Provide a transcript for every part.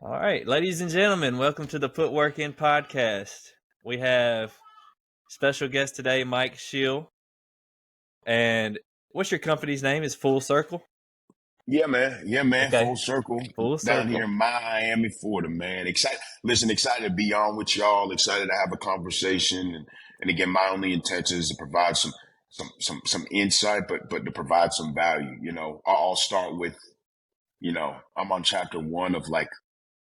All right, ladies and gentlemen, welcome to the Put Work In podcast. We have special guest today, Mike Schill. And what's your company's name? Is Full Circle? Yeah, man. Okay. Full circle. Full Down Circle. here in Miami, Florida, man. Excited to be on with y'all. Excited to have a conversation. And again, my only intention is to provide some insight, but to provide some value. You know, I'll start with, I'm on chapter 1 of like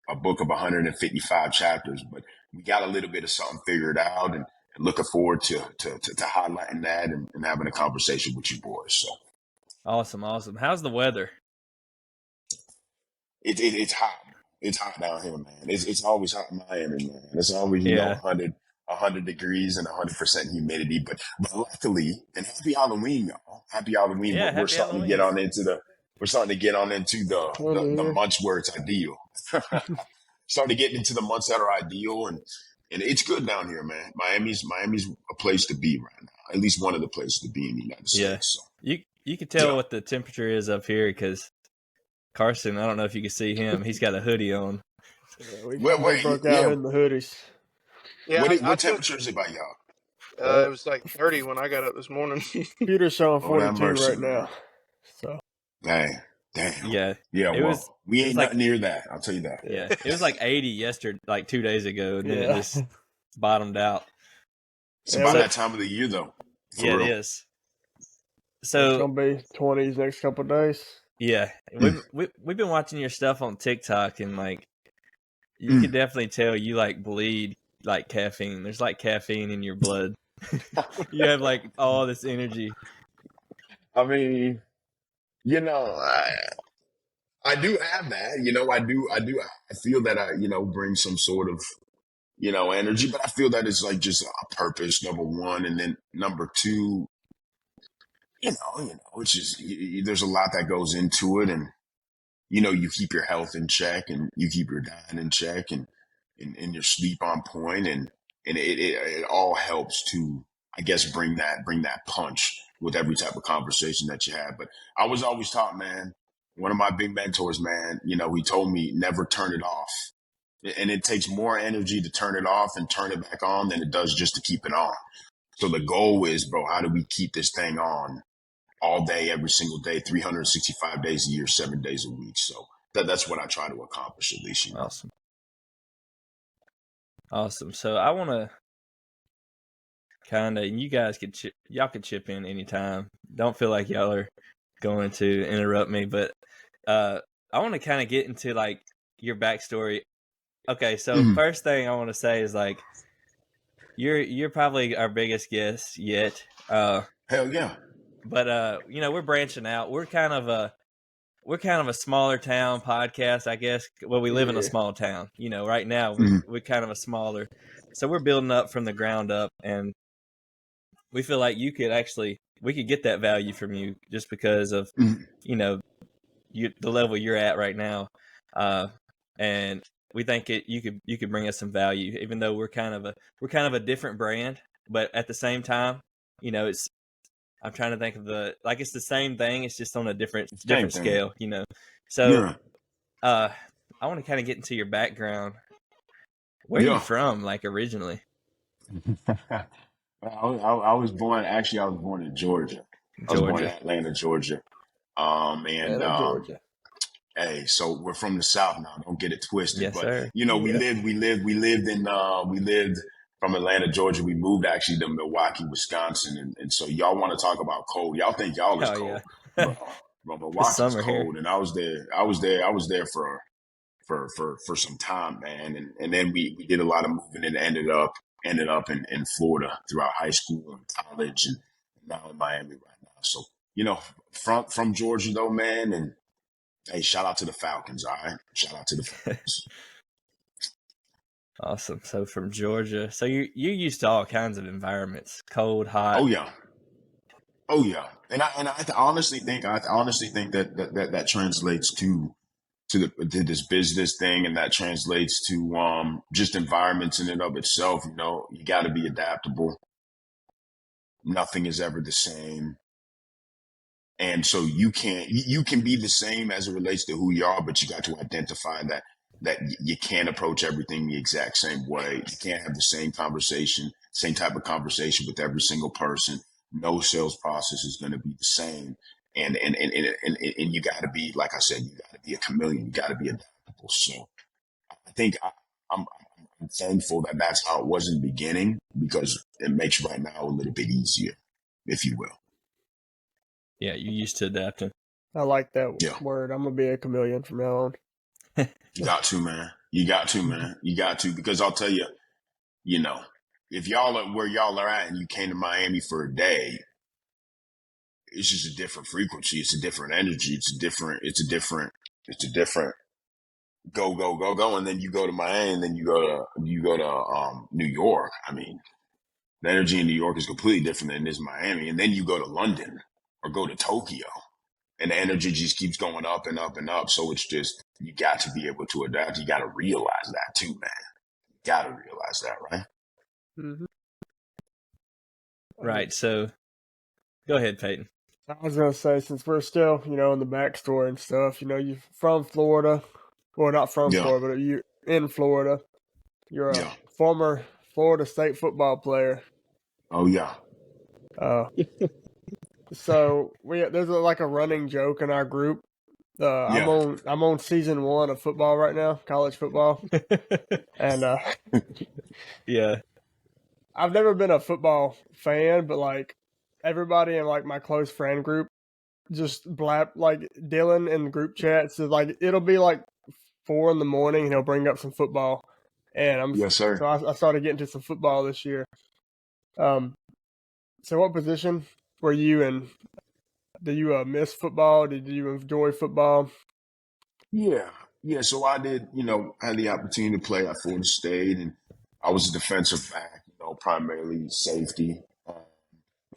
a book of 155 chapters, but we got a little bit of something figured out, and looking forward to highlighting that and having a conversation with you boys. So Awesome. How's the weather? it's hot. It's hot down here, man. It's always hot in Miami, man. It's always, Yeah. 100 degrees and 100% humidity. But luckily, and happy Halloween, y'all. Happy Halloween. Yeah, But we're happy starting to get on into the months where it's ideal. Starting to get into the months that are ideal, and it's good down here, man. Miami's a place to be right now. At least one of the places to be in the United States. So. You can tell what the temperature is up here because Carson, I don't know if you can see him. He's got a hoodie on. Yeah, we broke out in the hoodies. Yeah, what temperature is it by y'all? It was like 30 when I got up this morning. Computer's showing 42 right now. So. Damn. Yeah. We ain't nothing near that. I'll tell you that. Yeah. It was like 80 yesterday, like 2 days ago, and then it just bottomed out. It's about that time of the year, though. Yeah, it is. So it's gonna be 20s next couple of days. Yeah, we've been watching your stuff on TikTok, and like you can definitely tell you like bleed like caffeine. There's like caffeine in your blood. You have like all this energy. I mean, I do have that. I feel that I bring some sort of energy, but I feel that it's like just a purpose, number one, and then number two. It's just there's a lot that goes into it, and you keep your health in check, and you keep your diet in check, and your sleep on point, and it all helps to, I guess, bring that punch with every type of conversation that you have. But I was always taught, man, one of my big mentors, man, he told me never turn it off, and it takes more energy to turn it off and turn it back on than it does just to keep it on. So the goal is, bro, how do we keep this thing on all day, every single day, 365 days a year, 7 days a week? So that's what I try to accomplish, at least. Awesome. So I want to kind of, you guys y'all could chip in anytime. Don't feel like y'all are going to interrupt me, but I want to kind of get into like your backstory. Okay, so first thing I want to say is like you're probably our biggest guest yet. Hell yeah. But we're branching out. We're kind of a smaller town podcast, I guess. Well, we live in a small town. Right now we're kind of a smaller. So we're building up from the ground up, and we feel like we could get that value from you just because of the level you're at right now. And we think you could bring us some value, even though we're kind of a different brand, but at the same time, I'm trying to think of it's the same thing. It's just on a different scale, So, I want to kind of get into your background. Where are you from, like originally? I was born in Georgia. I was born in Atlanta, Georgia. Georgia. Hey, so we're from the South now. Don't get it twisted. Yes, but sir. we lived from Atlanta, Georgia. We moved actually to Milwaukee, Wisconsin, and so y'all want to talk about cold. Y'all think y'all is cold. Yeah. But Milwaukee's cold, here. And I was there for some time, man. And then we did a lot of moving and ended up in Florida throughout high school and college, and now in Miami right now. So, from Georgia though, man, and hey, shout out to the Falcons, all right? Shout out to the Falcons. Awesome. So from Georgia. So you're used to all kinds of environments, cold, hot. Oh yeah. And I honestly think that translates to this business thing, and that translates to just environments in and of itself. You got to be adaptable. Nothing is ever the same. And so you can be the same as it relates to who you are, but you got to identify that that you can't approach everything the exact same way. You can't have the same type of conversation with every single person. No sales process is going to be the same. And you got to be, like I said, you got to be a chameleon. You got to be adaptable. So I think I'm thankful that that's how it was in the beginning, because it makes right now a little bit easier, if you will. Yeah, you're used to adapting. I like that word. I'm going to be a chameleon from now on. You got to, man. You got to, man. You got to, because I'll tell you, you know, if y'all are where y'all are at and you came to Miami for a day, it's just a different frequency. It's a different energy. It's a different go. And then you go to Miami, and then you go to New York. I mean, the energy in New York is completely different than it is in Miami. And then you go to London or go to Tokyo, and the energy just keeps going up and up and up. So it's just, you got to be able to adapt. You got to realize that too, man. You got to realize that, right? Mm-hmm. Right. So go ahead, Peyton. I was going to say, since we're still, in the backstory and stuff, you're from Florida. Well, not from Florida, but you're in Florida. You're a former Florida State football player. Oh, yeah. So there's like a running joke in our group. I'm on season 1 of football right now, college football. And yeah. I've never been a football fan, but like everybody in like my close friend group just blab, like Dylan in the group chat. So like it'll be like 4 a.m. and he'll bring up some football. And yes, sir. So I started getting to some football this year. So what position were you in? Did you miss football? Did you enjoy football? Yeah. So I did, I had the opportunity to play at Florida State, and I was a defensive back, primarily safety.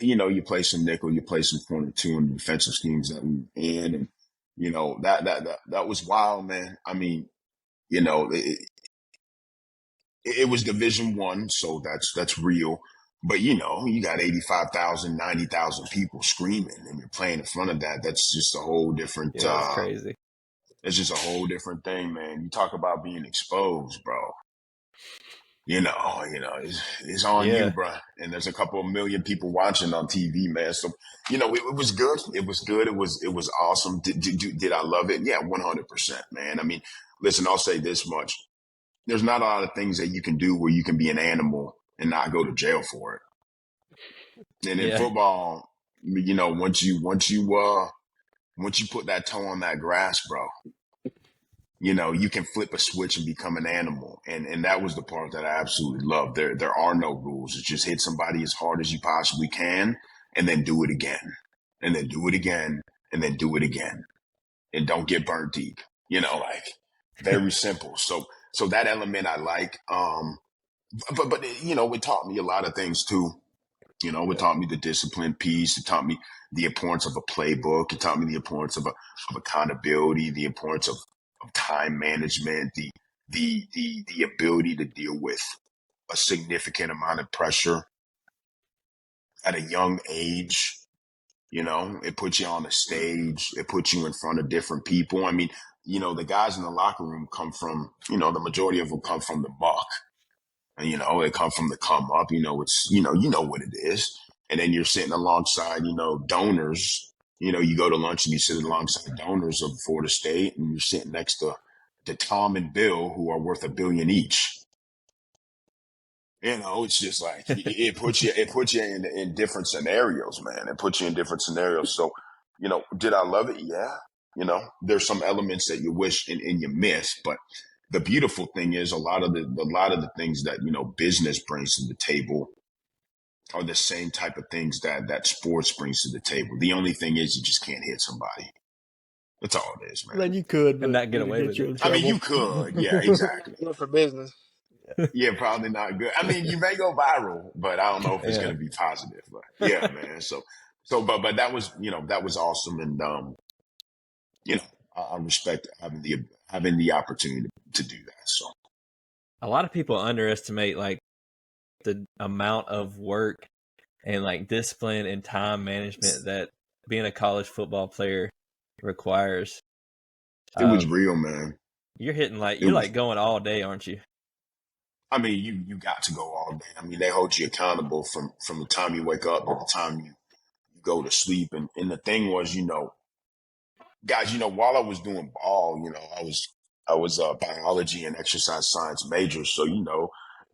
You play some nickel, you play some corner too in the defensive schemes that we in, and that was wild, man. I mean, it was Division I, so that's real. But you got 85,000, 90,000 people screaming, and you're playing in front of that. That's just a whole different. Yeah, that's crazy. It's just a whole different thing, man. You talk about being exposed, bro. It's on you, bro. And there's a couple of million people watching on TV, man. So, it was good. It was good. It was awesome. Did I love it? Yeah, 100%, man. I mean, listen, I'll say this much. There's not a lot of things that you can do where you can be an animal and not go to jail for it. And in football, once you put that toe on that grass, bro, you can flip a switch and become an animal. And that was the part that I absolutely loved. There are no rules. It's just hit somebody as hard as you possibly can, and then do it again, and then do it again, and then do it again. And don't get burnt deep, very simple. So that element I like. But it taught me a lot of things too. It taught me the discipline piece. It taught me the importance of a playbook. It taught me the importance of accountability, the importance of time management, the ability to deal with a significant amount of pressure at a young age. It puts you on the stage. It puts you in front of different people. I mean, the guys in the locker room come from, the majority of them come from the muck. And, they come from the come up, it's, you know what it is. And then you're sitting alongside, donors, you go to lunch and you sit alongside donors of Florida State, and you're sitting next to Tom and Bill, who are worth $1 billion each. It's just like, it puts you in different scenarios, man. It puts you in different scenarios. So, did I love it? Yeah. There's some elements that you wish and you miss, but the beautiful thing is a lot of the things that, business brings to the table are the same type of things that sports brings to the table. The only thing is you just can't hit somebody. That's all it is, man. Man, you could, but and not get away with it. I mean, you could. Yeah, exactly. Good for business. Yeah, probably not good. I mean, you may go viral, but I don't know if it's going to be positive. But yeah, man. But that was, that was awesome. And, I respect having the opportunity to do that. So a lot of people underestimate like the amount of work and like discipline and time management that being a college football player requires. It was real, man. You're hitting It you're was, going all day, aren't you? I mean, you got to go all day. I mean, they hold you accountable from the time you wake up to the time you go to sleep. And the thing was, guys, while I was doing ball, I was a biology and exercise science major. So,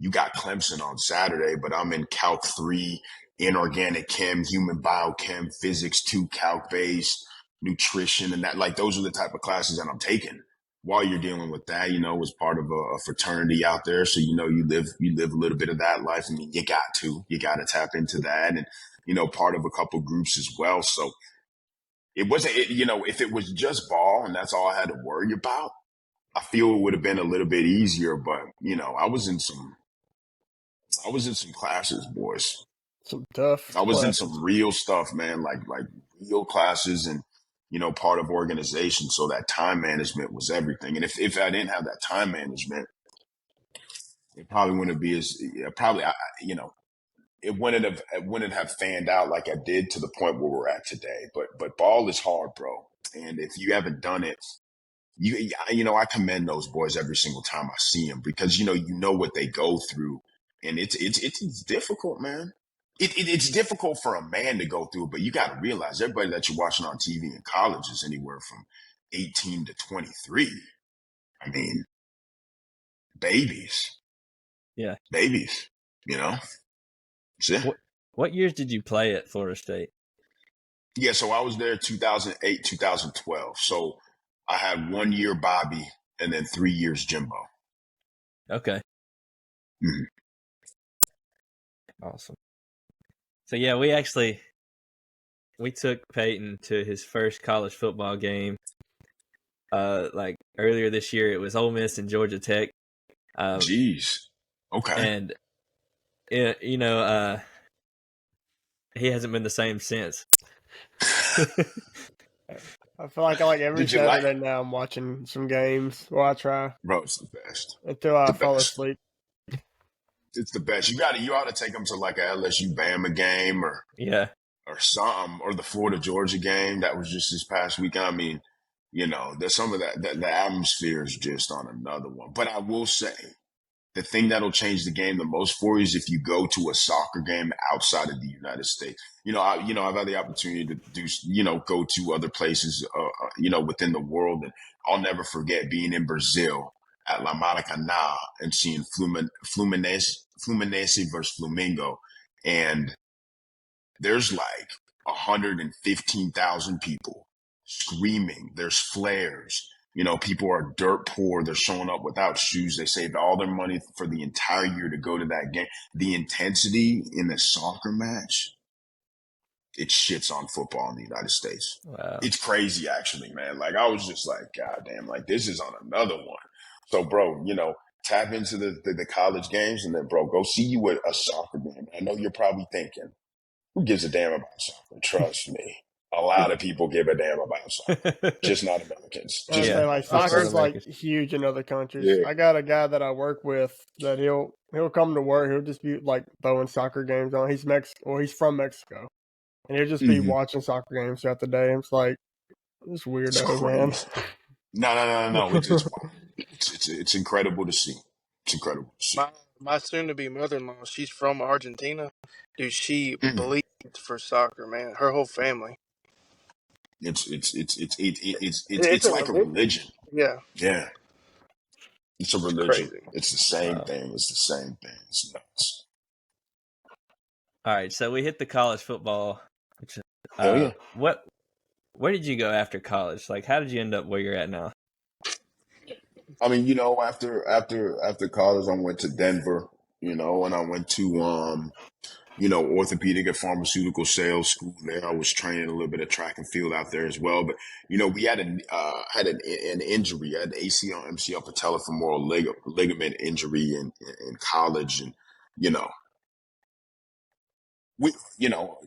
you got Clemson on Saturday, but I'm in Calc 3, inorganic chem, human biochem, physics 2, calc based, nutrition, and that, like, those are the type of classes that I'm taking while you're dealing with that, was part of a fraternity out there. So, you live a little bit of that life. I mean, you got to tap into that, and, part of a couple groups as well. So it wasn't, if it was just ball and that's all I had to worry about, I feel it would have been a little bit easier. But, I was in some classes, boys. Some tough I was in classes. some real stuff, man, like real classes and, part of organization. So that time management was everything. And if I didn't have that time management, it probably wouldn't be as, it wouldn't have fanned out like I did to the point where we're at today. But ball is hard, bro. And if you haven't done it, I commend those boys every single time I see them, because, you know what they go through, and it's difficult, man. It's difficult for a man to go through, but you got to realize everybody that you're watching on TV in college is anywhere from 18 to 23. I mean, babies. Yeah. Babies, What years did you play at Florida State? Yeah, so I was there 2008, 2012. So I had 1 year Bobby and then 3 years Jimbo. Okay. Mm-hmm. Awesome. So yeah, we took Peyton to his first college football game. Like earlier this year, it was Ole Miss and Georgia Tech. Jeez. Okay. And he hasn't been the same since. I feel like every Saturday now I'm watching some games. Well, I try. Bro, it's the best. Until I fall asleep. It's the best. You ought to take them to like a LSU Bama game or something, or the Florida Georgia game that was just this past week. I mean, there's some of that the atmosphere is just on another one. But I will say, the thing that'll change the game the most for you is if you go to a soccer game outside of the United States. I've had the opportunity to do, go to other places, within the world. And I'll never forget being in Brazil at La Maracanã and seeing Fluminense versus Flamengo. And there's like 115,000 people screaming. There's flares. People are dirt poor. They're showing up without shoes. They saved all their money for the entire year to go to that game. The intensity in the soccer match, it shits on football in the United States. Wow. It's crazy, actually, man. Like, I was just like, God damn, like, this is on another one. So, bro, tap into the college games, and then, bro, go see you at a soccer game. I know you're probably thinking, who gives a damn about soccer? Trust me. A lot of people give a damn about soccer, just not Americans. Soccer's huge in other countries. Yeah. I got a guy that I work with that he'll come to work. He'll just be like throwing soccer games on. He's he's from Mexico, and he'll just be watching soccer games throughout the day. It's like, this weirdo, man. No. It's incredible to see. It's incredible to see. My soon-to-be mother-in-law, she's from Argentina. Dude, she bleeds for soccer, man. Her whole family. It's like a religion. Yeah. Yeah. It's a religion. Crazy. It's the same thing. It's the same thing. It's nuts. All right, so we hit the college football. Yeah. Where did you go after college? Like, how did you end up where you're at now? I mean, after college, I went to Denver, and I went to orthopedic and pharmaceutical sales school there. I was training a little bit of track and field out there as well. But, we had an injury. I had ACL, MCL patellofemoral ligament injury in college. And, we,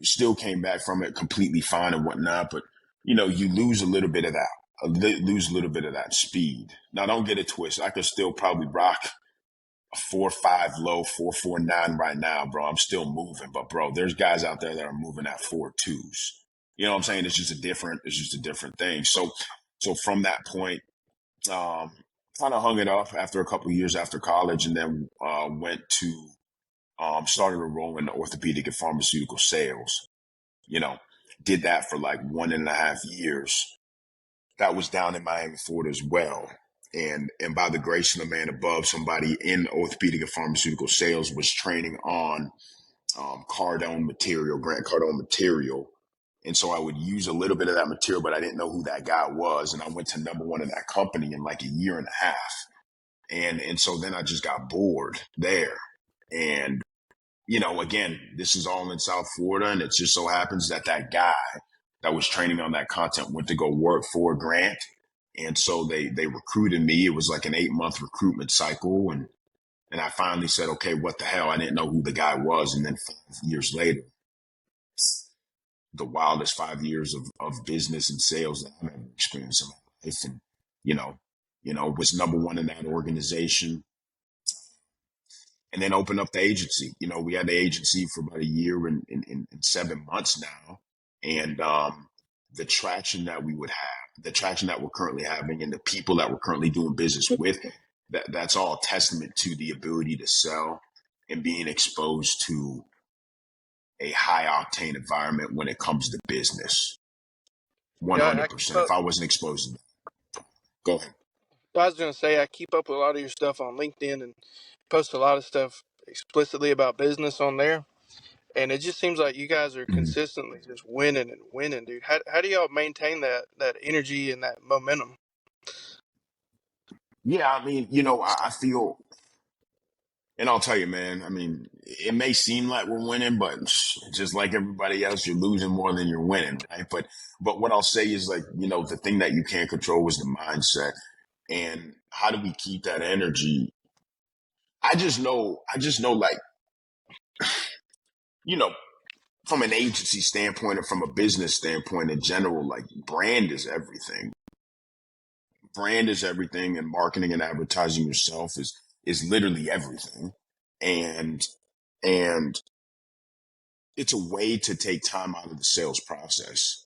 still came back from it completely fine and whatnot. But, you lose a little bit of that speed. Now, don't get it twisted. I could still probably rock a 4.5 low, 4.49 right now, bro. I'm still moving, but bro, there's guys out there that are moving at 4.2s. You know what I'm saying? It's just a different thing. So from that point, kind of hung it up after a couple of years after college, and then went to started a role in orthopedic and pharmaceutical sales. You know, did that for like 1.5 years. That was down in Miami, Florida as well. And by the grace of the man above, somebody in orthopedic and pharmaceutical sales was training on Cardone material, Grant Cardone material. And so I would use a little bit of that material, but I didn't know who that guy was. And I went to number one in that company in like a year and a half. And so then I just got bored there. And, you know, again, this is all in South Florida. And it just so happens that that guy that was training on that content went to go work for Grant. And so they recruited me. It was like an 8-month recruitment cycle. And I finally said, okay, what the hell? I didn't know who the guy was. And then 5 years later, the wildest 5 years of business and sales that I've ever experienced in my life. And, was number one in that organization. And then opened up the agency. You know, we had the agency for about a year and 7 months now. And the traction that we would have, the traction that we're currently having, and the people that we're currently doing business with, that's all a testament to the ability to sell and being exposed to a high octane environment when it comes to business. 100%. If I wasn't exposed to that. Go ahead. I was going to say, I keep up with a lot of your stuff on LinkedIn and post a lot of stuff explicitly about business on there. And it just seems like you guys are consistently just winning and winning, dude. How do y'all maintain that energy and that momentum? Yeah, I mean, I feel, and I'll tell you, man, I mean, it may seem like we're winning, but just like everybody else, you're losing more than you're winning, right? But what I'll say is, like, the thing that you can't control is the mindset. And how do we keep that energy? I just know, like, from an agency standpoint or from a business standpoint in general, like, brand is everything. Brand is everything, and marketing and advertising yourself is literally everything. And it's a way to take time out of the sales process.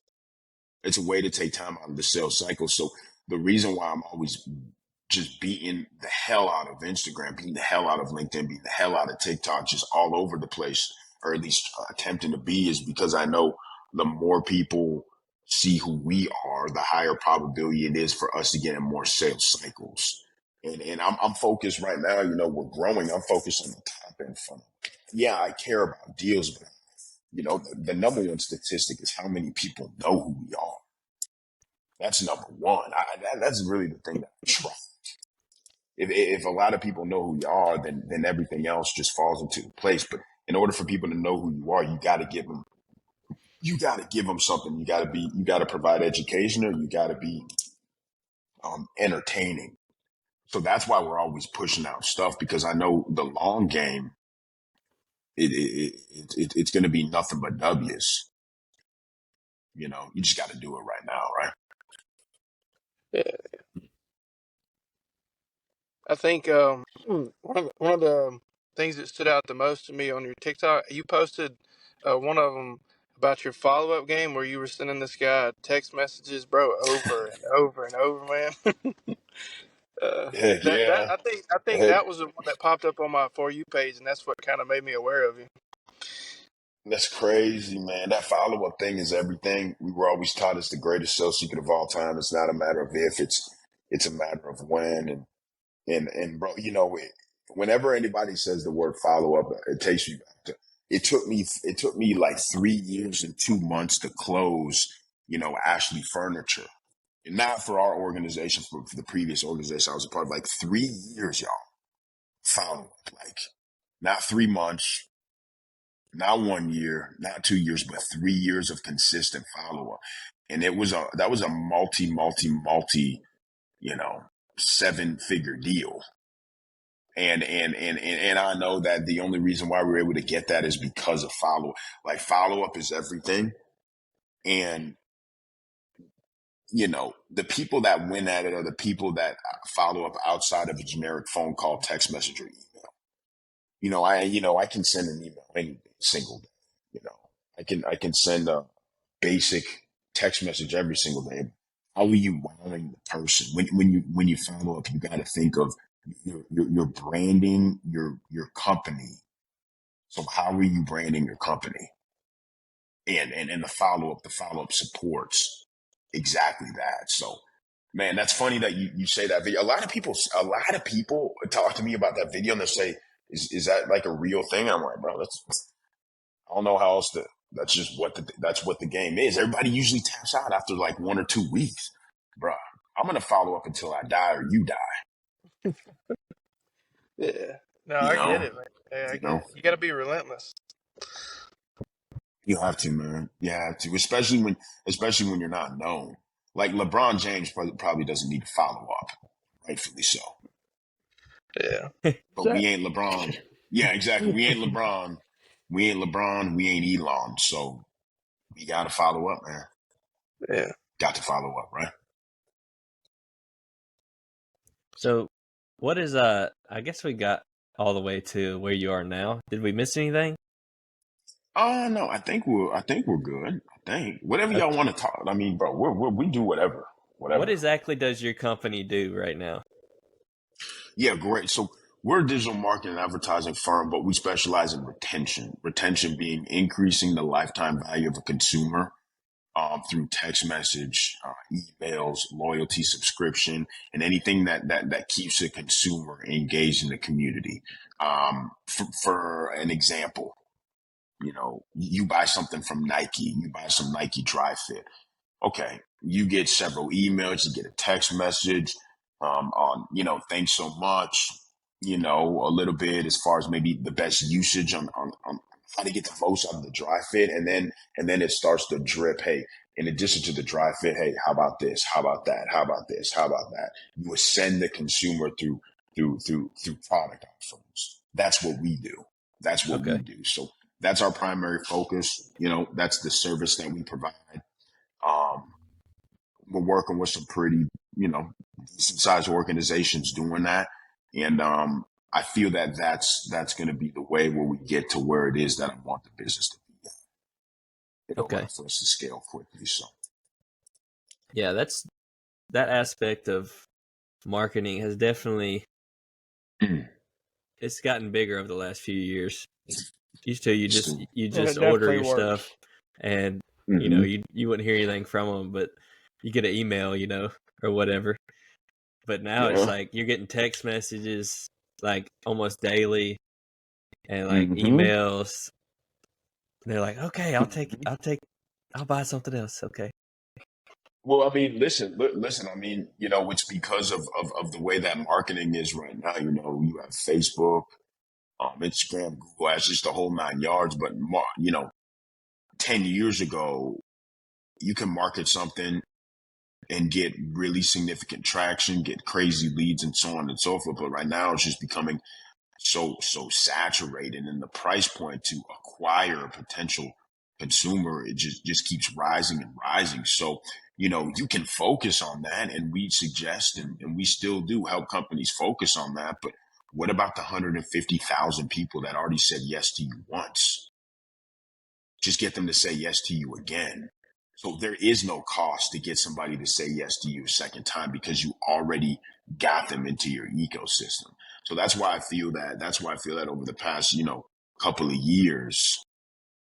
It's a way to take time out of the sales cycle. So the reason why I'm always just beating the hell out of Instagram, beating the hell out of LinkedIn, beating the hell out of TikTok, just all over the place, or at least attempting to be, is because I know the more people see who we are, the higher probability it is for us to get in more sales cycles. And I'm focused right now, we're growing. I'm focused on the top end funnel. Yeah, I care about deals, but the number one statistic is how many people know who we are. That's number one. That's really the thing that I try. If a lot of people know who you are, then everything else just falls into place. But in order for people to know who you are, you got to give them something. You got to provide education, or you got to be entertaining. So that's why we're always pushing out stuff, because I know the long game, it's going to be nothing but W's. You just got to do it right now, right? Yeah. I think one of the things that stood out the most to me on your TikTok, you posted one of them about your follow-up game where you were sending this guy text messages, bro, over and over and over, man. Yeah. I think that was the one that popped up on my For You page, and that's what kind of made me aware of you. That's crazy, man. That follow-up thing is everything. We were always taught it's the greatest sales secret of all time. It's not a matter of if, it's a matter of when. And bro, whenever anybody says the word follow-up, it takes me back to, it took me like 3 years and 2 months to close, Ashley Furniture. And not for our organization, for the previous organization I was a part of, like 3 years, y'all. Follow-up, like not 3 months, not 1 year, not 2 years, but 3 years of consistent follow-up. And that was a multi, 7-figure deal. And I know that the only reason why we're able to get that is because of follow-up. Like, follow-up is everything. And, the people that win at it are the people that follow up outside of a generic phone call, text message, or email. I can send an email any single day. I can send a basic text message every single day. How are you wowing the person? When you follow up, you got to think of your branding, your company. So how are you branding your company? And the follow up supports exactly that. So man, that's funny that you say that video. A lot of people talk to me about that video and they say, is that like a real thing? I'm like, bro, I don't know how else to. That's what the game is. Everybody usually taps out after like 1 or 2 weeks, bro. I'm gonna follow up until I die or you die. Yeah. No, You I get know, it, man. Yeah, I you get know. it. You got to be relentless. You have to, man. You have to, especially when you're not known. Like LeBron James probably doesn't need to follow up, rightfully so. Yeah. But we ain't LeBron. Yeah, exactly. We ain't LeBron. We ain't LeBron. We ain't Elon. So we got to follow up, man. Yeah. Got to follow up, right? So, what is I guess we got all the way to where you are now. Did we miss anything? Oh no, I think we're good. I think whatever y'all want to talk. I mean, bro, we do whatever. What exactly does your company do right now? Yeah, great. So we're a digital marketing and advertising firm, but we specialize in retention. Retention being increasing the lifetime value of a consumer through text message, emails, loyalty subscription, and anything that keeps a consumer engaged in the community. For an example, you buy something from Nike, you buy some Nike Dry Fit. Okay, you get several emails, you get a text message on, thanks so much, a little bit as far as maybe the best usage on how to get the most out of the dry fit. And then it starts to drip. Hey, in addition to the dry fit, hey, how about this? How about that? How about this? How about that? You ascend the consumer through product offerings. That's what we do. That's what we do. So that's our primary focus. That's the service that we provide. Um, we're working with some pretty, decent sized organizations doing that. And I feel that that's going to be the way where we get to where it is that I want the business to be at. It'll allow for us to scale quickly. So, yeah, that aspect of marketing has definitely it's gotten bigger over the last few years. Used to you just order your stuff, and you wouldn't hear anything from them, but you get an email, or whatever. But now it's like you're getting text messages like almost daily, and like emails. And they're like, okay, I'll buy something else. Okay. Well, I mean, listen. I mean, it's because of the way that marketing is right now. You have Facebook, Instagram, Google Ads, just the whole 9 yards. But 10 years ago, you can market something and get really significant traction, get crazy leads, and so on and so forth. But right now, it's just becoming so saturated, and the price point to acquire a potential consumer, it just keeps rising and rising. So you can focus on that, and we suggest and we still do help companies focus on that. But what about the 150,000 people that already said yes to you once? Just get them to say yes to you again. So there is no cost to get somebody to say yes to you a second time because you already got them into your ecosystem. So that's why I feel that over the past, couple of years,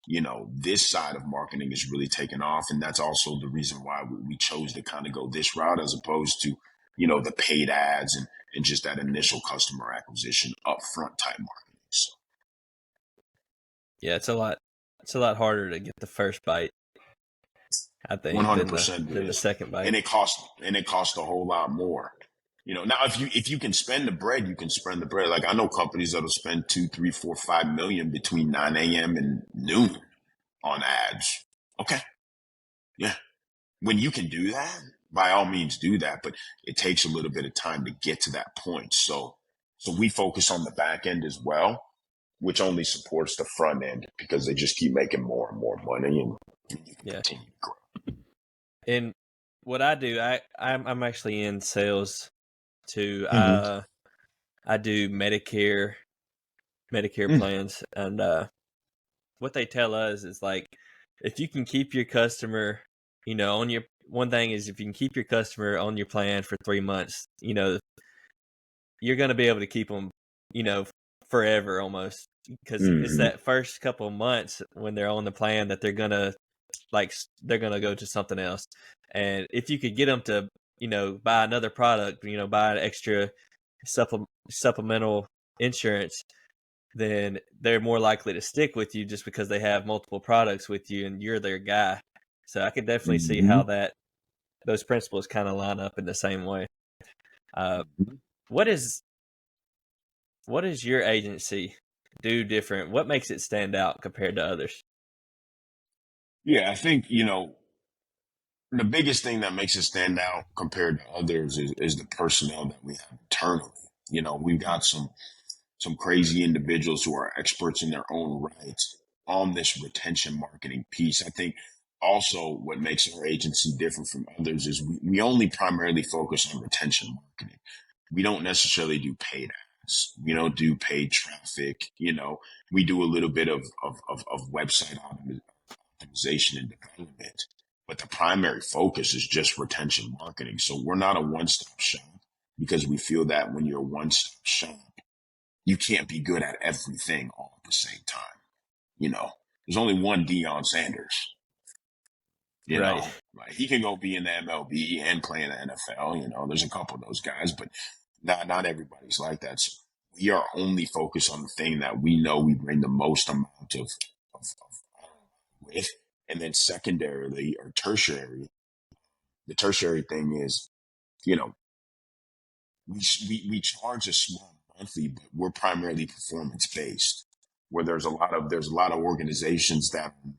this side of marketing has really taken off. And that's also the reason why we chose to kind of go this route as opposed to, the paid ads and just that initial customer acquisition upfront type marketing. So. Yeah, it's a lot harder to get the first bite, I think, 100% than the second bite. And it costs a whole lot more. Now if you can spend the bread, you can spend the bread. Like I know companies that'll spend 2, 3, 4, 5 million between 9 a.m. and noon on ads. Okay. Yeah. When you can do that, by all means do that, but it takes a little bit of time to get to that point. So we focus on the back end as well, which only supports the front end because they just keep making more and more money and you can continue to grow. And what I do, I'm actually in sales too. I do Medicare plans, and what they tell us is like if you can keep your customer, on one thing is if you can keep your customer on your plan for 3 months, you know, you're going to be able to keep them, you know, forever almost, because it's that first couple of months when they're on the plan that they're going to go to something else. And if you could get them to, you know, buy another product, you know, buy an extra supplemental insurance, then they're more likely to stick with you just because they have multiple products with you and you're their guy. So I could definitely see how those principles kind of line up in the same way. What is your agency do different? What makes it stand out compared to others? Yeah, I think, you know, the biggest thing that makes it stand out compared to others is the personnel that we have internally. You know, we've got some crazy individuals who are experts in their own right on this retention marketing piece. I think also what makes our agency different from others is we only primarily focus on retention marketing. We don't necessarily do paid ads. We don't do paid traffic. You know, we do a little bit of website optimization and development, but the primary focus is just retention marketing. So we're not a one-stop shop because we feel that when you're a one-stop shop, you can't be good at everything all at the same time. You know, there's only one Deion Sanders. You know, like he can go be in the MLB and play in the NFL. You know, there's a couple of those guys, but not everybody's like that. So we are only focused on the thing that we know we bring the most amount of with. And then secondarily or tertiary, the tertiary thing is, you know, we charge a small monthly, but we're primarily performance based. Where there's a lot of organizations that are not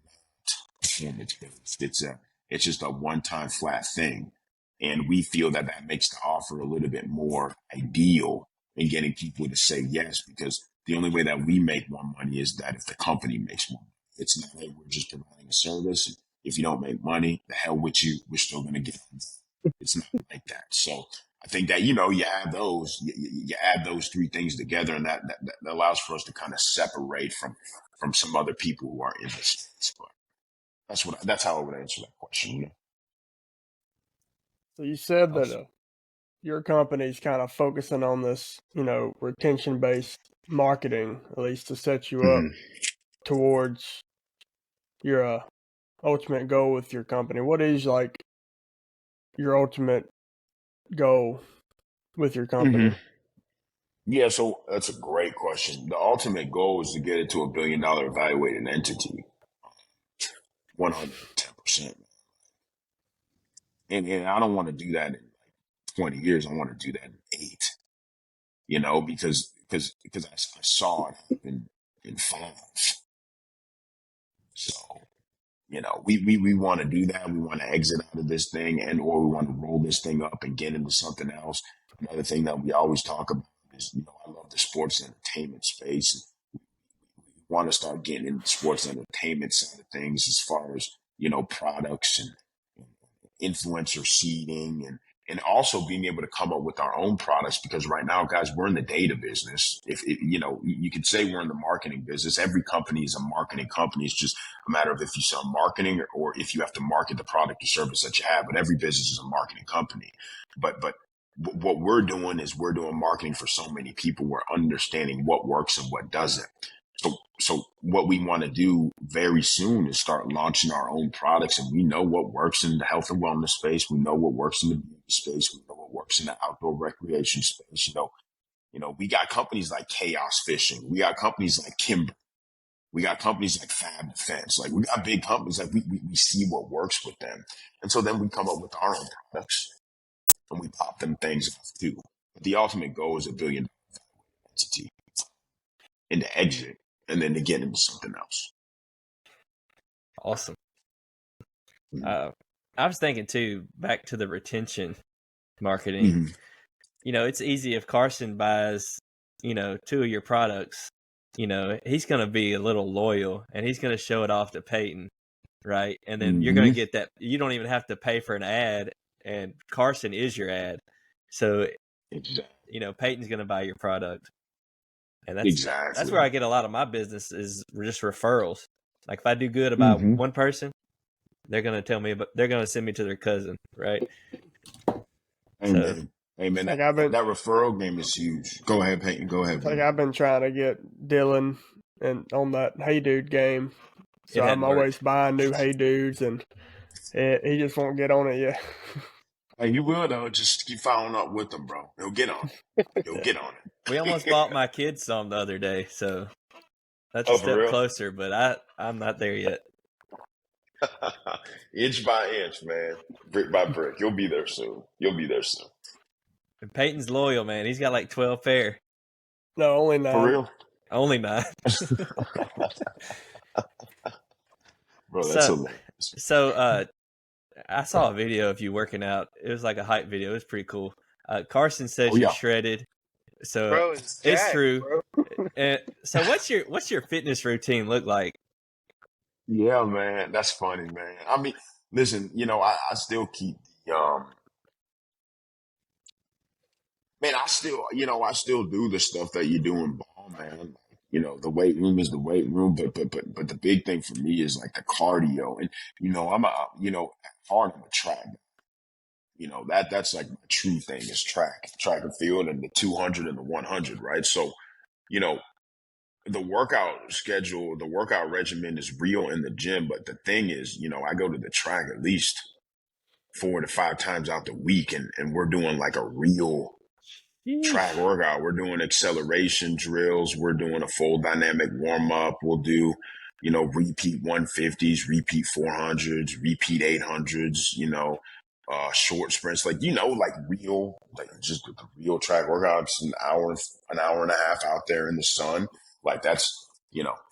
performance based. It's just a one-time flat thing, and we feel that makes the offer a little bit more ideal in getting people to say yes, because the only way that we make more money is that if the company makes more money. It's not like we're just providing a service. And if you don't make money, the hell with you. We're still going to get it. It's not like that. So I think that, you know, you add those three things together, and that allows for us to kind of separate from some other people who are in this space. But that's how I would answer that question. You know? So you said that your company's kind of focusing on this, you know, retention-based marketing, at least to set you up towards your ultimate goal with your company. What is like your ultimate goal with your company? Yeah, so that's a great question. The ultimate goal is to get it to $1 billion evaluated entity, 110%. And I don't want to do that in like 20 years. I want to do that in 8. You know, because I saw it happen in 5. So, you know, we want to do that. We want to exit out of this thing, or we want to roll this thing up and get into something else. Another thing that we always talk about is, you know, I love the sports entertainment space. We want to start getting into the sports entertainment side of things as far as, you know, products and influencer seeding and also being able to come up with our own products, because right now, guys, we're in the data business. If you know, you could say we're in the marketing business. Every company is a marketing company. It's just a matter of if you sell marketing or if you have to market the product or service that you have. But every business is a marketing company. But what we're doing is we're doing marketing for so many people. We're understanding what works and what doesn't. So what we want to do very soon is start launching our own products, and we know what works in the health and wellness space. We know what works in the beauty space. We know what works in the outdoor recreation space. You know, we got companies like Chaos Fishing. We got companies like Kimber. We got companies like Fab Defense. Like we got big companies. Like we see what works with them, and so then we come up with our own products and we pop them things off too. But the ultimate goal is $1 billion entity, and to exit, and then to get into something else. Awesome. I was thinking too, back to the retention marketing. You know, it's easy if Carson buys, you know, 2 of your products, you know, he's going to be a little loyal and he's going to show it off to Peyton, right? And then you're going to get that. You don't even have to pay for an ad, and Carson is your ad. So, you know, Peyton's going to buy your product. And that's where I get a lot of my business is just referrals. Like if I do good about one person, they're gonna tell me, but they're gonna send me to their cousin, right? Amen. Amen. Like That referral game is huge. Go ahead, Peyton. Go ahead. Like I've been trying to get Dylan and on that Hey Dude game, so I'm always buying new Hey Dudes, and he just won't get on it yet. Hey, you will though. Just keep following up with him, bro. He'll get on it. He'll get on it. We almost bought my kids some the other day, so that's a step closer. But I'm not there yet. Inch by inch, man. Brick by brick. You'll be there soon. And Peyton's loyal, man. He's got like 12 pair. No, only 9. For real? Only 9. Bro, that's hilarious. So, I saw a video of you working out. It was like a hype video. It was pretty cool. Carson says you're shredded. So bro, it's true. And so what's your fitness routine look like? Yeah, man. That's funny, man. I mean, listen, I still keep man, I still do the stuff that you do in ball, man. The weight room is the weight room, but the big thing for me is like the cardio. And I'm a track. That's like my true thing is track and field, and the 200 and the 100, right? So, the workout schedule, the workout regimen is real in the gym, but the thing is, I go to the track at least 4 to 5 times out the week, and we're doing like a real track workout. We're doing acceleration drills. We're doing a full dynamic warm up. We'll do, repeat 150s, repeat 400s, repeat 800s, short sprints, like real, just the real track workouts, an hour and a half out there in the sun. Like that's,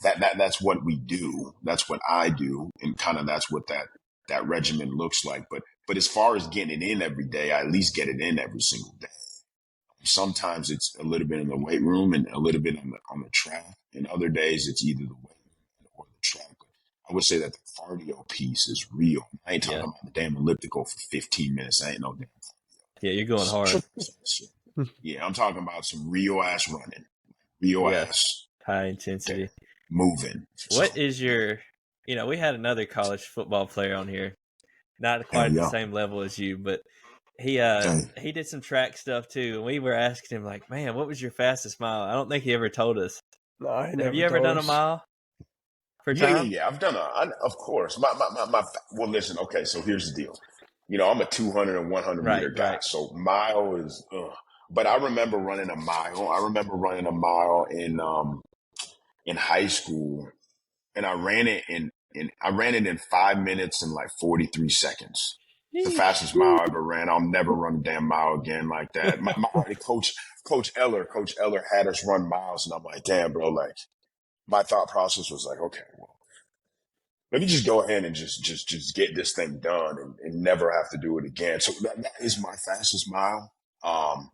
that's what we do. That's what I do. And kind of that's what that regimen looks like. But as far as getting it in every day, I at least get it in every single day. Sometimes it's a little bit in the weight room and a little bit on the track. And other days it's either the weight room or the track. But I would say that the cardio piece is real. I ain't talking about the damn elliptical for 15 minutes. I ain't no damn cardio. Yeah, you're going hard. Yeah, I'm talking about some real ass running. Real ass. High intensity. Moving. What is your, we had another college football player on here. Not quite at the same level as you, but he did some track stuff too. And we were asking him like, man, what was your fastest mile? I don't think he ever told us. No, have you ever done a mile? Yeah. I've done of course. Well, listen. Okay, so here's the deal. I'm a 200 and 100 meter guy. Right. So mile is, but I remember running a mile. I remember running a mile in high school, and I ran it in 5 minutes and like 43 seconds. The fastest mile I ever ran. I'll never run a damn mile again like that. My coach Eller had us run miles, and I'm like, damn, bro. Like, my thought process was like, okay, well, let me just go ahead and just get this thing done and never have to do it again. So that is my fastest mile. I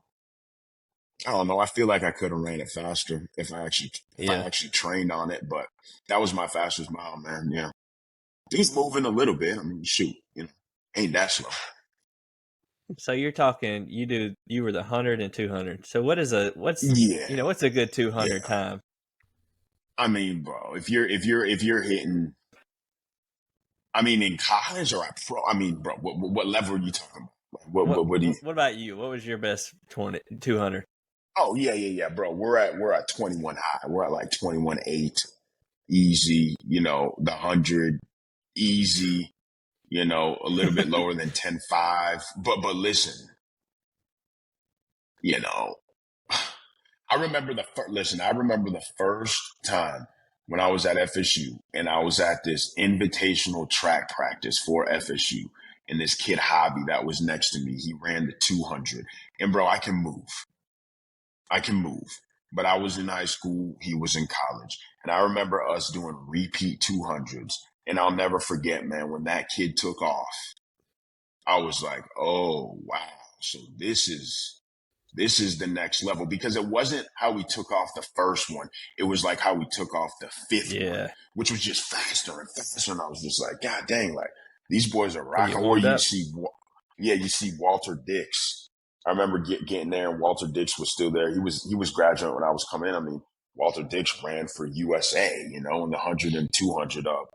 don't know. I feel like I could have ran it faster if I actually trained on it, but that was my fastest mile, man. Yeah. He's moving a little bit. I mean, shoot, ain't that slow. So you're talking, you were the 100 and 200. So what's a good 200 time? I mean, bro, if you're hitting, I mean, in college or at pro, I mean, bro, what level are you talking about? What about you? What was your best 200? Oh yeah, bro. We're at 21 high. We're at like 21.8, easy. The 100, easy. A little bit lower than 10.5. But listen, I remember the first time when I was at FSU and I was at this invitational track practice for FSU, and this kid Hobby that was next to me, he ran the 200, and bro, I can move. But I was in high school, he was in college, and I remember us doing repeat 200s. And I'll never forget, man, when that kid took off, I was like, oh, wow. So this is the next level, because it wasn't how we took off the first one. It was like how we took off the fifth one, which was just faster and faster. And I was just like, God dang, like these boys are rocking. Or you see Walter Dix. I remember getting there, and Walter Dix was still there. He was graduating when I was coming in. I mean, Walter Dix ran for USA, in the 100 and 200 up.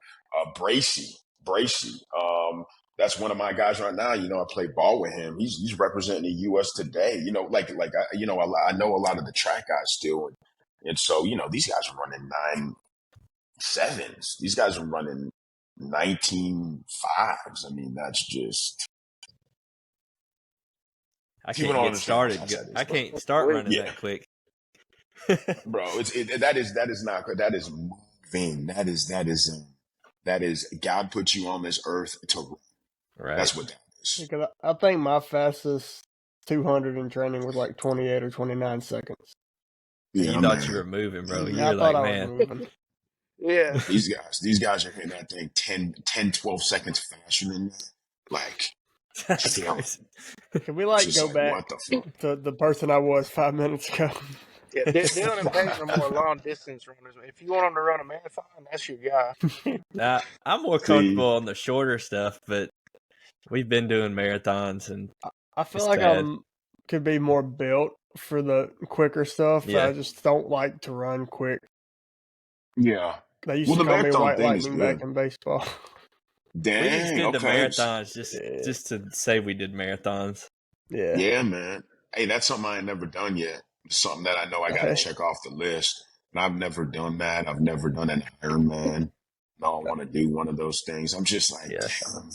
Bracy, Bracy. That's one of my guys right now. You know, I play ball with him. He's representing the U.S. today. You know, I know a lot of the track guys still, and so you know these guys are running 9.7s. These guys are running 19.5s. I mean, that's just. I can't get started. I can't start running that quick. Bro, that is moving. That is God put you on this earth to run. Right. That's what that is. Because I think my fastest 200 in training was like 28 or 29 seconds. Yeah, you thought you were moving, bro. You were like, man. Yeah. These guys are hitting that thing 10, 12 seconds faster than that. Like, that's crazy. Can we go back to the person I was 5 minutes ago? Yeah, Dylan and Peyton are more long distance runners. If you want them to run a marathon, that's your guy. I'm more comfortable on the shorter stuff, but we've been doing marathons, and I feel like I could be more built for the quicker stuff. Yeah. I just don't like to run quick. Yeah. They used to call me White Lightning back in baseball. Dang, we just did the marathons just to say we did marathons. Yeah. Yeah, man. Hey, that's something I ain't never done yet. Something that I know I got to check off the list. And I've never done that. I've never done an Ironman. No, I want to do one of those things. I'm just like, damn.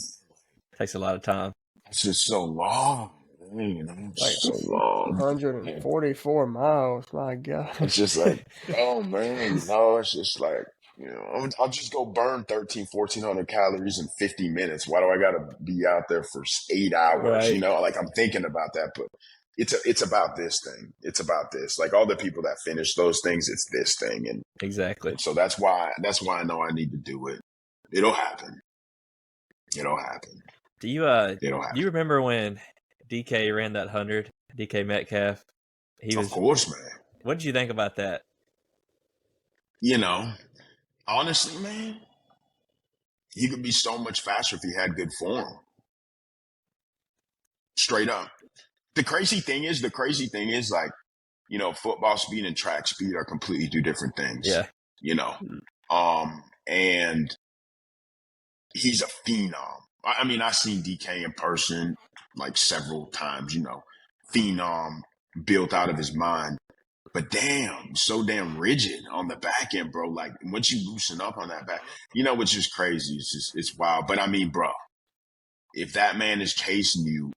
Takes a lot of time. It's just so long. You know, so long. 144 miles. My God. It's just like, oh man, no, it's just like, you know, I'll just go burn 1,400 calories in 50 minutes. Why do I got to be out there for 8 hours? Right. You know, like I'm thinking about that, but it's about this thing. It's about this. Like all the people that finish those things, it's this thing. And exactly. So that's why I know I need to do it. It'll happen. It'll happen. Do you remember when DK ran that 100? DK Metcalf. Of course, man. What did you think about that? You know, honestly, man, he could be so much faster if he had good form. Straight up. The crazy thing is like, you know, football speed and track speed are completely two different things. Yeah. You know, and he's a phenom. I mean, I've seen DK in person like several times, you know, phenom built out of his mind, but damn, so damn rigid on the back end, bro. Like once you loosen up on that back, you know, it's just crazy. It's wild. But I mean, bro, if that man is chasing you,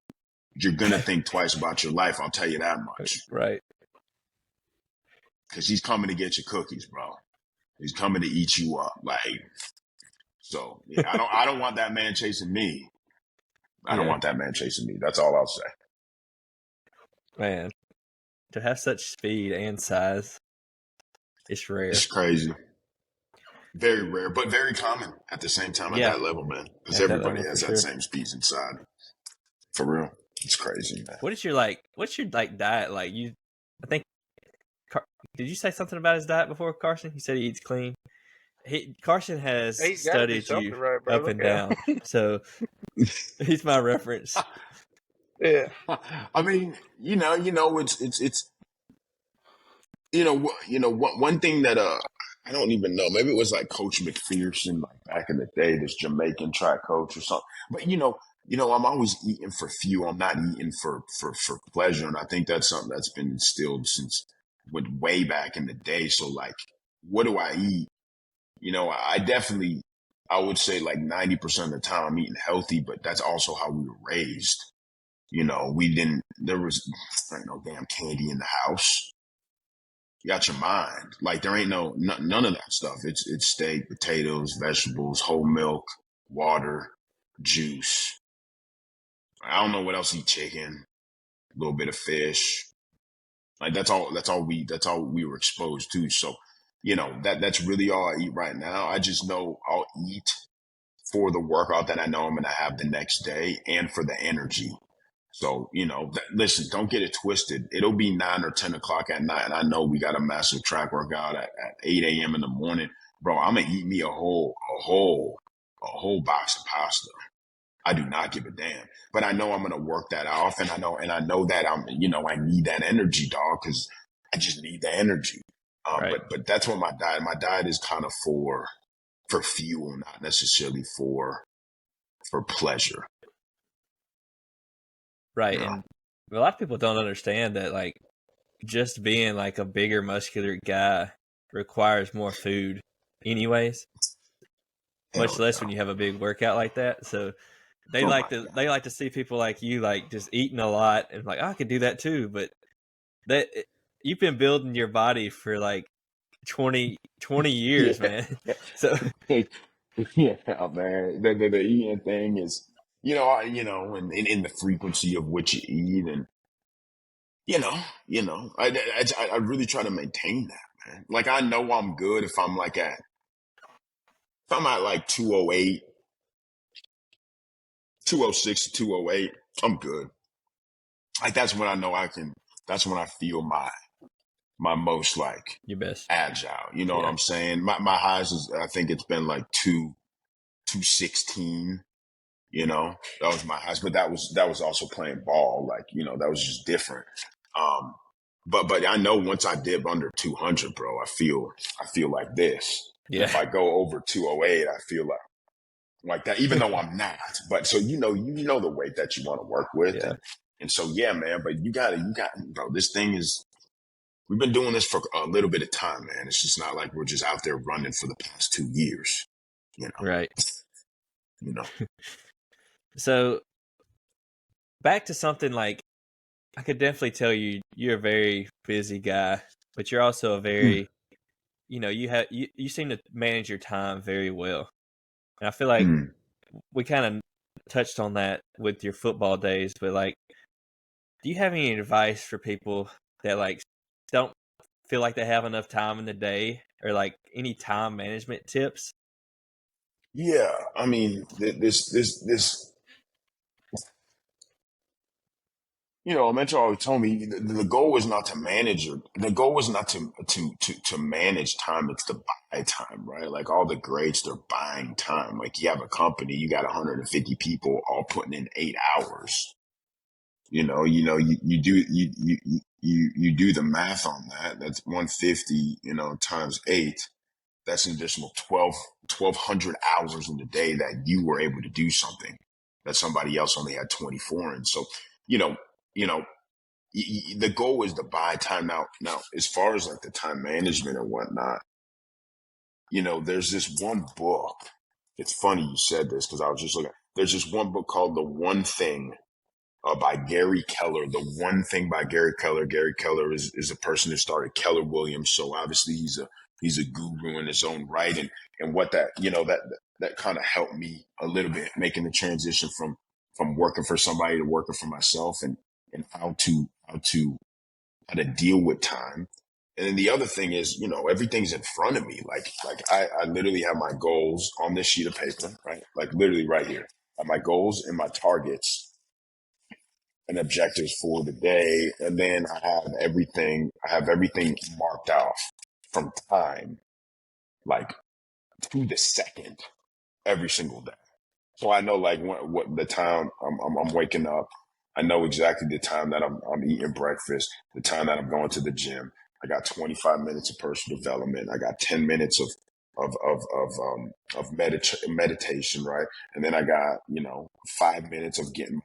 you're going to think twice about your life. I'll tell you that much. Right. Because he's coming to get your cookies, bro. He's coming to eat you up. Like, so yeah, I don't want that man chasing me. I don't want that man chasing me. That's all I'll say. Man, to have such speed and size, it's rare. It's crazy. Very rare, but very common at the same time at that level, man. Because everybody has that same speed inside. For real. It's crazy, man. What's your diet like? I think, did you say something about his diet before, Carson? He said he eats clean. Carson has studied you right, up and down, so he's my reference. Yeah, I mean, you know, it's one thing that I don't even know. Maybe it was like Coach McPherson, like back in the day, this Jamaican track coach or something. But you know, I'm always eating for fuel. I'm not eating for pleasure, and I think that's something that's been instilled since way back in the day. So like, what do I eat? You know, I would say like 90% of the time I'm eating healthy, but that's also how we were raised. You know, there was no damn candy in the house. You got your mind. Like there ain't none of that stuff. It's steak, potatoes, vegetables, whole milk, water, juice. I don't know what else. Eat chicken, a little bit of fish. Like that's all we were exposed to. So, you know, that's really all I eat right now. I just know I'll eat for the workout that I know I'm going to have the next day and for the energy. So, you know, listen, don't get it twisted. It'll be 9 or 10 o'clock at night, and I know we got a massive track workout at 8 a.m. in the morning. Bro, I'm going to eat me a whole box of pasta. I do not give a damn. But I know I'm going to work that off, and I know that I need that energy, dog, because I just need the energy. Right. But that's what my diet is kind of for fuel, not necessarily for for pleasure. Right. Yeah. And a lot of people don't understand that, like, just being like a bigger, muscular guy requires more food anyways, much Hell less yeah. when you have a big workout like that. So they Oh my like to God. they like to see people like you, like, just eating a lot and like, oh, I could do that too. But that you've been building your body for like 20 years, Yeah. man. So Yeah, man. The eating thing is, and in the frequency of what you eat, and I really try to maintain that, man. Like I know I'm good if I'm at like 208, 206 to 208, I'm good. Like that's when I know that's when I feel my most like your best. agile. You know what I'm saying? My highs is, I think it's been like 216. That was my highs, but that was also playing ball. Like, that was just different. But I know once I dip under 200, bro, I feel like this. Yeah. If I go over 208, I feel like that, even though I'm not. But so you know the weight that you want to work with, Yeah. and so yeah, man. But you got bro. This thing is. We've been doing this for a little bit of time, man. It's just not like we're just out there running for the past 2 years, Right. You know. So back to something like, I could definitely tell you're a very busy guy, but you're also a very, you seem to manage your time very well. And I feel like we kind of touched on that with your football days, but like, do you have any advice for people that like don't feel like they have enough time in the day, or like any time management tips? Yeah, I mean, this a mentor always told me the goal is not to manage the goal is not to manage time. It's to buy time, right? Like all the greats, they're buying time. Like you have a company, you got 150 people all putting in 8 hours. You do the math on that. That's 150, times 8. That's an additional 1,200 hours in the day that you were able to do something that somebody else only had 24. And so, you know, the goal is to buy time. Now, as far as like the time management and whatnot, there's this one book. It's funny you said this because I was just looking. There's this one book called The One Thing by Gary Keller. The One Thing by Gary Keller. Gary Keller is a person who started Keller Williams. So obviously he's a guru in his own right. And what that kind of helped me a little bit making the transition from working for somebody to working for myself, and how to deal with time. And then the other thing is, everything's in front of me. Like I literally have my goals on this sheet of paper, right? Like literally right here. I have my goals and my targets and objectives for the day. And then I have everything marked off from time, like to the second, every single day. So I know like what the time I'm waking up. I know exactly the time that I'm eating breakfast, the time that I'm going to the gym. I got 25 minutes of personal development. I got 10 minutes of meditation, right? And then I got 5 minutes of getting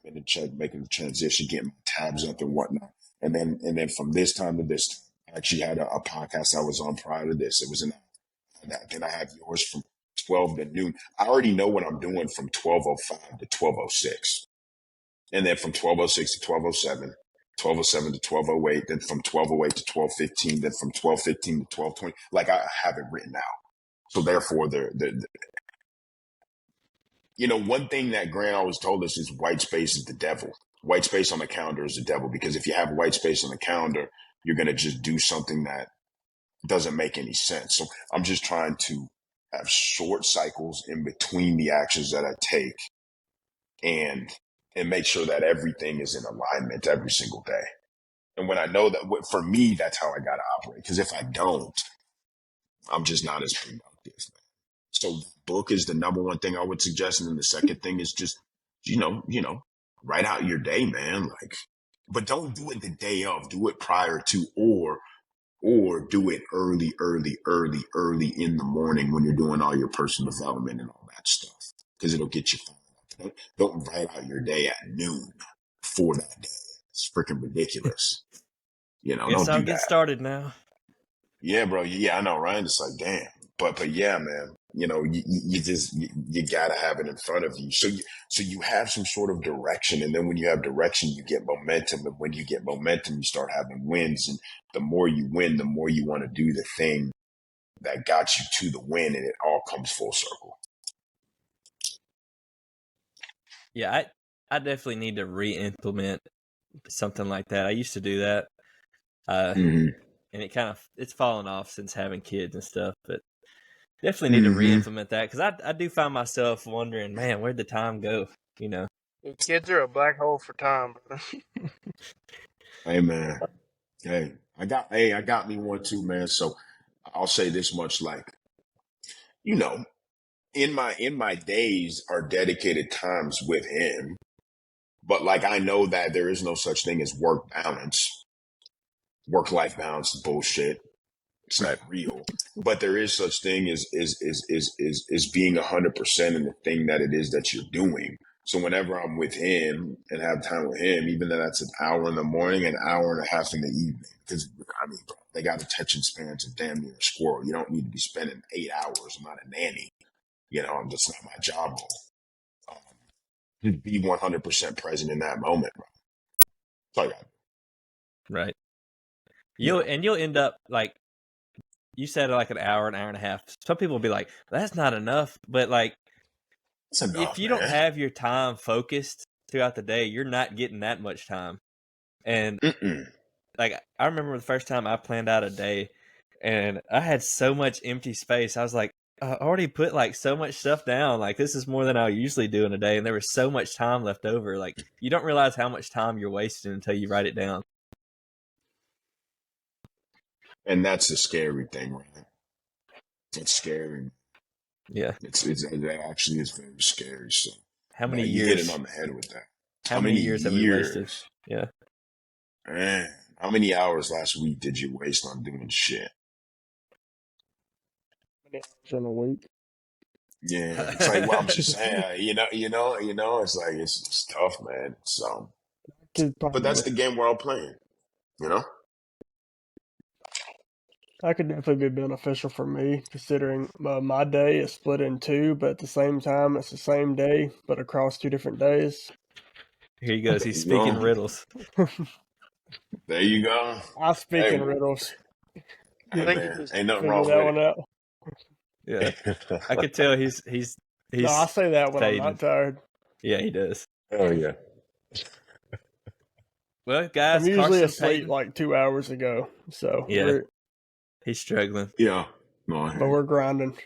in the check, making the transition, getting my tabs up and whatnot. And then from this time to this time, I actually had a podcast I was on prior to this. It was an then I have yours from 12 to noon. I already know what I'm doing from 12:05 to 12:06. And then from 12:06 to 12:07, 12:07 to 12:08, then from 12:08 to 12:15, then from 12:15 to 12:20. Like I have it written out. So therefore, one thing that Grant always told us is white space is the devil. White space on the calendar is the devil, because if you have white space on the calendar, you're going to just do something that doesn't make any sense. So I'm just trying to have short cycles in between the actions that I take, and make sure that everything is in alignment every single day. And when I know that, for me, that's how I got to operate. Because if I don't, I'm just not as productive. So book is the number one thing I would suggest. And then the second thing is just, write out your day, man. Like, but don't do it the day of. Do it prior to, or do it early in the morning when you're doing all your personal development and all that stuff, because it'll get you fired Don't write out your day at noon for that day. It's freaking ridiculous. Guess Don't I'll do get that. started now. Yeah, bro. Yeah, I know, right? It's like, damn. But yeah, man. You gotta have it in front of you. So you have some sort of direction, and then when you have direction, you get momentum, and when you get momentum, you start having wins, and the more you win, the more you want to do the thing that got you to the win, and it all comes full circle. Yeah, I definitely need to re-implement something like that. I used to do that, and it's fallen off since having kids and stuff. But definitely need to re-implement that, because I do find myself wondering, man, where'd the time go? Your kids are a black hole for time, brother. Hey, man. Hey, I got me one too, man. So I'll say this much, like, in my days are dedicated times with him, but like I know that there is no such thing as work life balance is bullshit. It's not real. But there is such thing as being 100% in the thing that it is that you're doing. So whenever I'm with him and have time with him, even though that's an hour in the morning, an hour and a half in the evening, because bro, they got attention spans of damn near a squirrel. You don't need to be spending 8 hours. I'm not a nanny. That's not my job role. To be 100% present in that moment, bro. That's all you got. Right. You'll end up like you said, like an hour and a half. Some people will be like, that's not enough. But like, It's enough, if you man. don't have your time focused throughout the day, you're not getting that much time. And like, I remember the first time I planned out a day, and I had so much empty space. I was like, I already put like so much stuff down. Like, this is more than I usually do in a day, and there was so much time left over. Like, you don't realize how much time you're wasting until you write it down. And that's the scary thing, right? It's scary. Yeah. It actually is very scary. So how many you years? hit it on the head with that. How many years have we wasted? Yeah. Man, how many hours last week did you waste on doing shit? In a week. Yeah, it's like, well, I'm just saying, it's like it's tough, man. So, but that's the game we're all playing, That could definitely be beneficial for me, considering my day is split in two, but at the same time, it's the same day, but across 2 different days. Here he goes. He's speaking riddles. There you go. I speak in riddles. Hey, I think man, you just ain't nothing figure wrong that with one out. Yeah, I could tell he's. No, I say that when I'm not tired. Yeah, he does. Oh yeah. Well, guys, I'm usually Carson asleep Payton, like 2 hours ago, so yeah, he's struggling. Yeah, but we're grinding.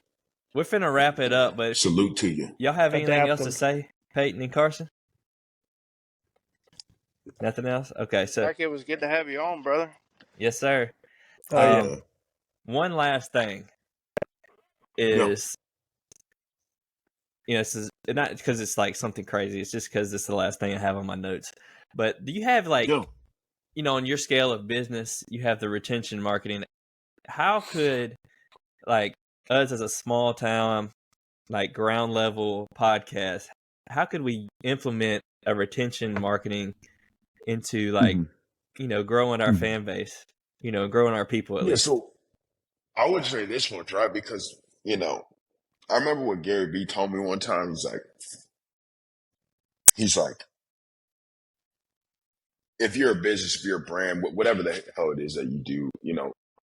We're finna wrap it up, but salute to you. Y'all have anything else to Adapting. say, Peyton and Carson? Nothing else? Okay, so Like, it was good to have you on, brother. yes, sir. Yeah. One last thing is, this is not because it's like something crazy. It's just because it's the last thing I have on my notes. But do you have like, on your scale of business, you have the retention marketing. How could like us as a small town, like ground level podcast, how could we implement a retention marketing into like, growing our fan base, growing our people at least? So I would say this much, right? Because, I remember what Gary Vee told me one time. He's like, if you're a business, if you're a brand, whatever the hell it is that you do,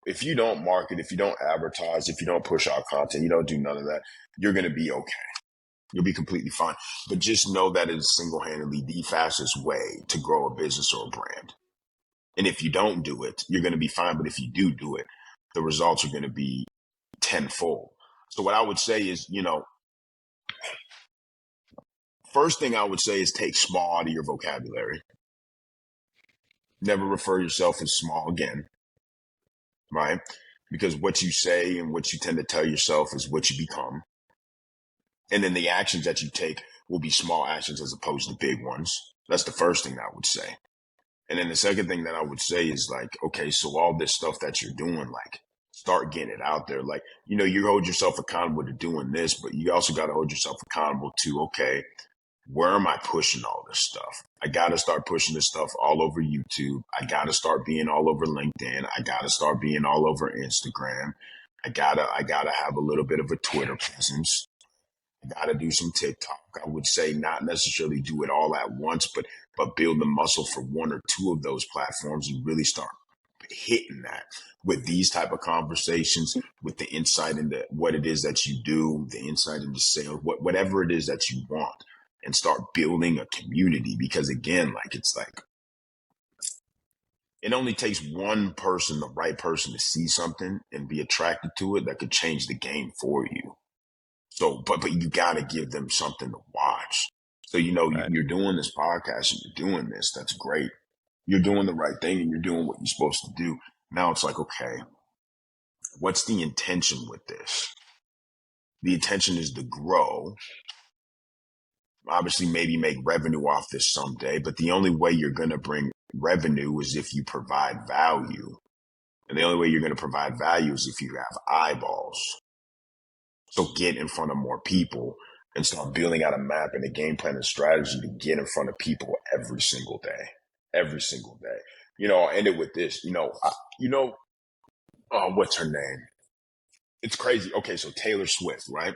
if you don't market, if you don't advertise, if you don't push out content, you don't do none of that, you're going to be okay. You'll be completely fine. But just know that it is single-handedly the fastest way to grow a business or a brand. And if you don't do it, you're going to be fine. But if you do it, the results are going to be tenfold. So what I would say is, first thing I would say is take small out of your vocabulary. Never refer yourself as small again, right? Because what you say and what you tend to tell yourself is what you become. And then the actions that you take will be small actions as opposed to big ones. That's the first thing I would say. And then the second thing that I would say is like, okay, so all this stuff that you're doing, like, start getting it out there. Like, you hold yourself accountable to doing this, but you also got to hold yourself accountable to, okay, where am I pushing all this stuff? I got to start pushing this stuff all over YouTube. I got to start being all over LinkedIn. I got to start being all over Instagram. I gotta have a little bit of a Twitter presence. I gotta do some TikTok. I would say not necessarily do it all at once, but build the muscle for one or two of those platforms and really start hitting that with these type of conversations, with the insight into what it is that you do, the insight into sales, whatever it is that you want, and start building a community. Because again, like it's like it only takes one person, the right person, to see something and be attracted to it that could change the game for you. So, but you got to give them something to watch. So, Right. you're doing this podcast and you're doing this. That's great. You're doing the right thing and you're doing what you're supposed to do. Now it's like, okay, what's the intention with this? The intention is to grow. Obviously, maybe make revenue off this someday, but the only way you're going to bring revenue is if you provide value. And the only way you're going to provide value is if you have eyeballs. So get in front of more people and start building out a map and a game plan and strategy to get in front of people every single day. Every single day. I'll end it with this. What's her name? It's crazy. Okay, so Taylor Swift, right?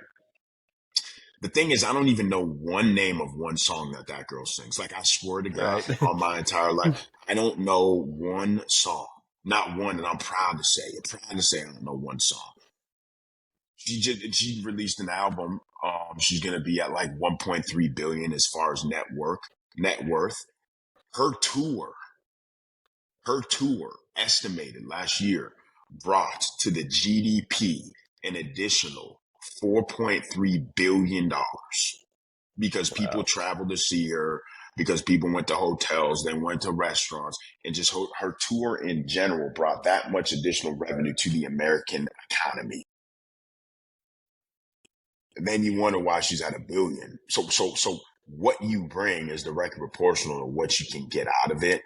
The thing is, I don't even know one name of one song that girl sings. Like, I swear to God, Right. on my entire life, I don't know one song. Not one, and I'm proud to say it. Proud to say I don't know one song. She released an album. She's gonna be at like 1.3 billion as far as net worth. Her tour estimated last year brought to the GDP an additional $4.3 billion because people Wow. traveled to see her, because people went to hotels, they went to restaurants, and just her tour in general brought that much additional revenue to the American economy. And then you wonder why she's at $1 billion. So what you bring is directly proportional to what you can get out of it.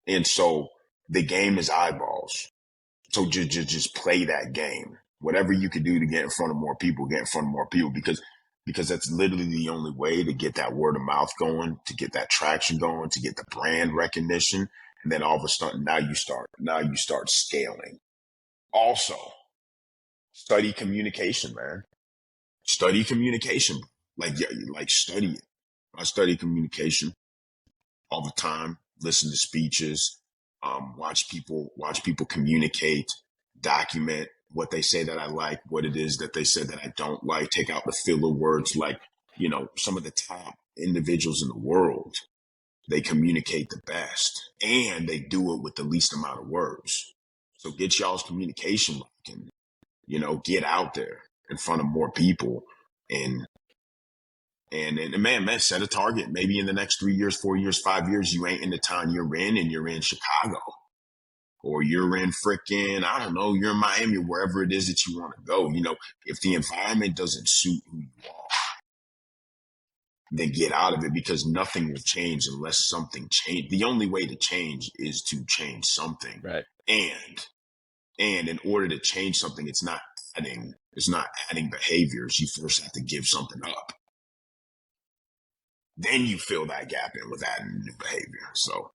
And so the game is eyeballs. So just play that game. Whatever you can do to get in front of more people, get in front of more people, because that's literally the only way to get that word of mouth going, to get that traction going, to get the brand recognition. And then all of a sudden now you start scaling. Also, study communication, man. Study communication. Like study it. I study communication all the time. Listen to speeches. Watch people communicate. Document what they say that I like. What it is that they said that I don't like. Take out the filler words. Like some of the top individuals in the world. They communicate the best, and they do it with the least amount of words. So get y'all's communication like, and get out there in front of more people. And man, set a target. Maybe in the next 3 years, 4 years, 5 years, you ain't in the town you're in, and you're in Chicago, or you're in frickin', I don't know, you're in Miami, wherever it is that you want to go. If the environment doesn't suit who you are, then get out of it, because nothing will change unless something change. The only way to change is to change something. Right. And in order to change something, it's not adding behaviors. You first have to give something up. Then you fill that gap in with adding new behavior. So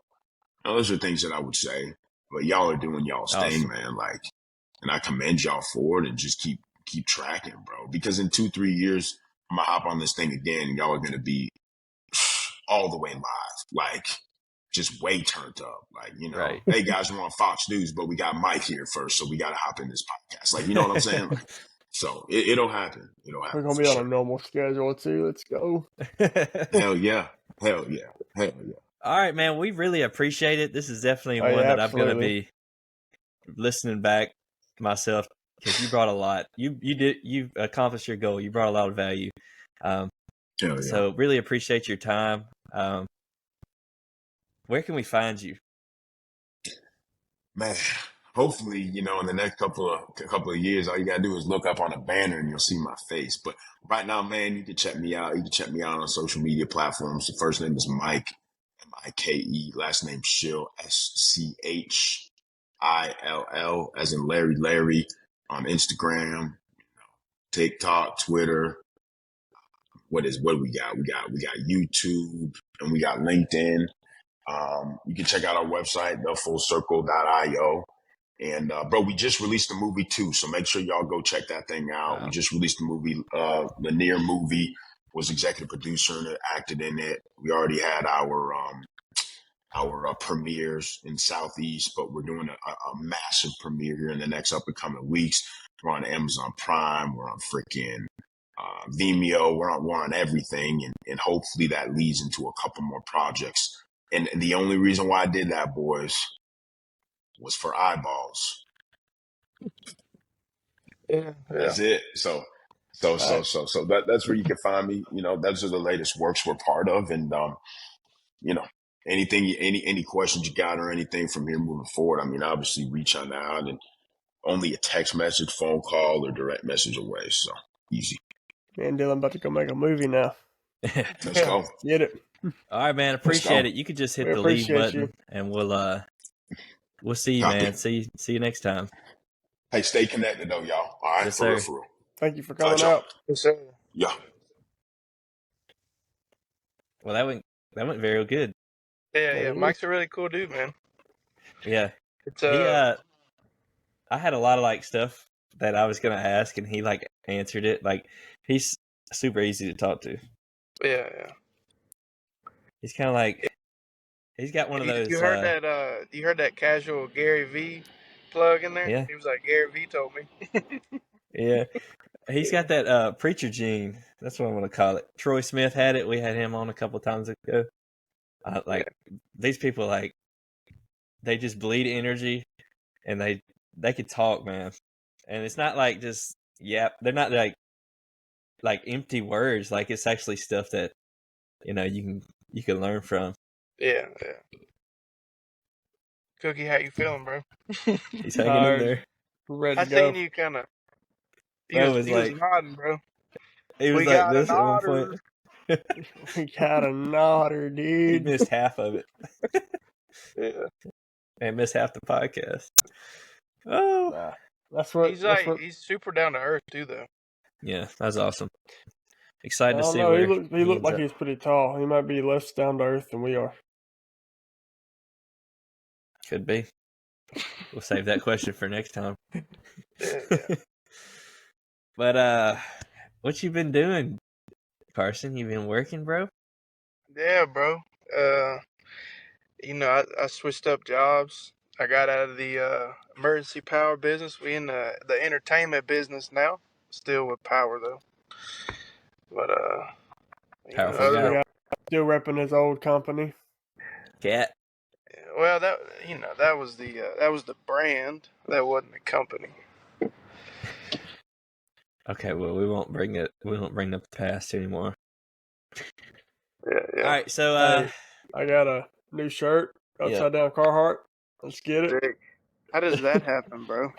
those are things that I would say. But y'all are doing y'all's thing, man. Like, and I commend y'all for it, and just keep tracking, bro. Because in 2-3 years, I'm gonna hop on this thing again, and y'all are gonna be all the way live, like just way turned up. Like, Right. Hey guys, we're on Fox News, but we got Mike here first, so we gotta hop in this podcast. Like, you know what I'm saying? Like, so it'll happen. We're gonna be on a normal schedule too. Let's go. Hell yeah. Hell yeah. Hell yeah. All right, man. We really appreciate it. This is definitely one yeah, that I'm going to be listening back myself, because you brought a lot. You accomplished your goal. You brought a lot of value. Yeah. So really appreciate your time. Where can we find you? Man, hopefully, in the next couple of years, all you gotta do is look up on a banner and you'll see my face. But right now, man, you can check me out. You can check me out on social media platforms. The first name is Mike, Mike. Last name Schill, Schill, as in Larry, on Instagram, TikTok, Twitter, what do we got? We got YouTube and we got LinkedIn. You can check out our website, thefullcircle.io. And, bro, we just released a movie too. So make sure y'all go check that thing out. Wow. We just released a movie, Lanier movie, was executive producer and acted in it. We already had our premieres in Southeast, but we're doing a massive premiere here in the next up and coming weeks. We're on Amazon Prime. We're on freaking Vimeo. We're on everything. And hopefully that leads into a couple more projects. And the only reason why I did that, boys, was for eyeballs. Yeah. That's it. So that's where you can find me. You know, those are the latest works we're part of. And, you know, any questions you got or anything from here moving forward, I mean, obviously reach on out, and only a text message, phone call, or direct message away. So easy. Me and Dylan about to go make a movie now. Let's go. Get it. All right, man. Appreciate it. You could just hit the leave button, and we'll see you, Copy. man. See you next time. Hey, stay connected though, y'all. All right, Yes, for sir. real. Thank you for coming y'all. out. Yes, sir. Yeah. Well, that went very good. Yeah. Mike's a really cool dude, man. Yeah. It's I had a lot of like stuff that I was gonna ask, and he like answered it. Like he's super easy to talk to. yeah. He's kind of like he's got one of those. You heard that casual Gary V plug in there? Yeah. He was like, Gary V told me. Yeah, he's got that preacher gene. That's what I want to call it. Troy Smith had it. We had him on a couple times ago. These people, like, they just bleed energy, and they could talk, man. And it's not like just they're not like empty words. Like it's actually stuff that you can learn from. Yeah. Cookie, how you feeling, bro? He's hanging in there. Ready I to go. seen you kind of. He Bro was nodding, bro. He was We like got this an at one otter. point. We got a nodder, He dude. missed half of it. Yeah. And missed half the podcast. Oh, Nah, that's what He's super down to earth too, though. yeah, that's awesome. I Excited to don't see know. where He looked ends like up. he's pretty tall. He might be less down to earth than we are. Could be. We'll save that question for next time. Yeah. But what you been doing, Carson? You been working, bro? Yeah, bro. I switched up jobs. I got out of the emergency power business. We in the entertainment business now. Still with power though. But Powerful guy. Yeah, still repping his old company. Cat. well, that was the brand. That wasn't the company. Okay, well we won't bring up the past anymore. Yeah. All right, so I got a new shirt, upside down Carhartt. Let's get it. Dick, how does that happen, bro?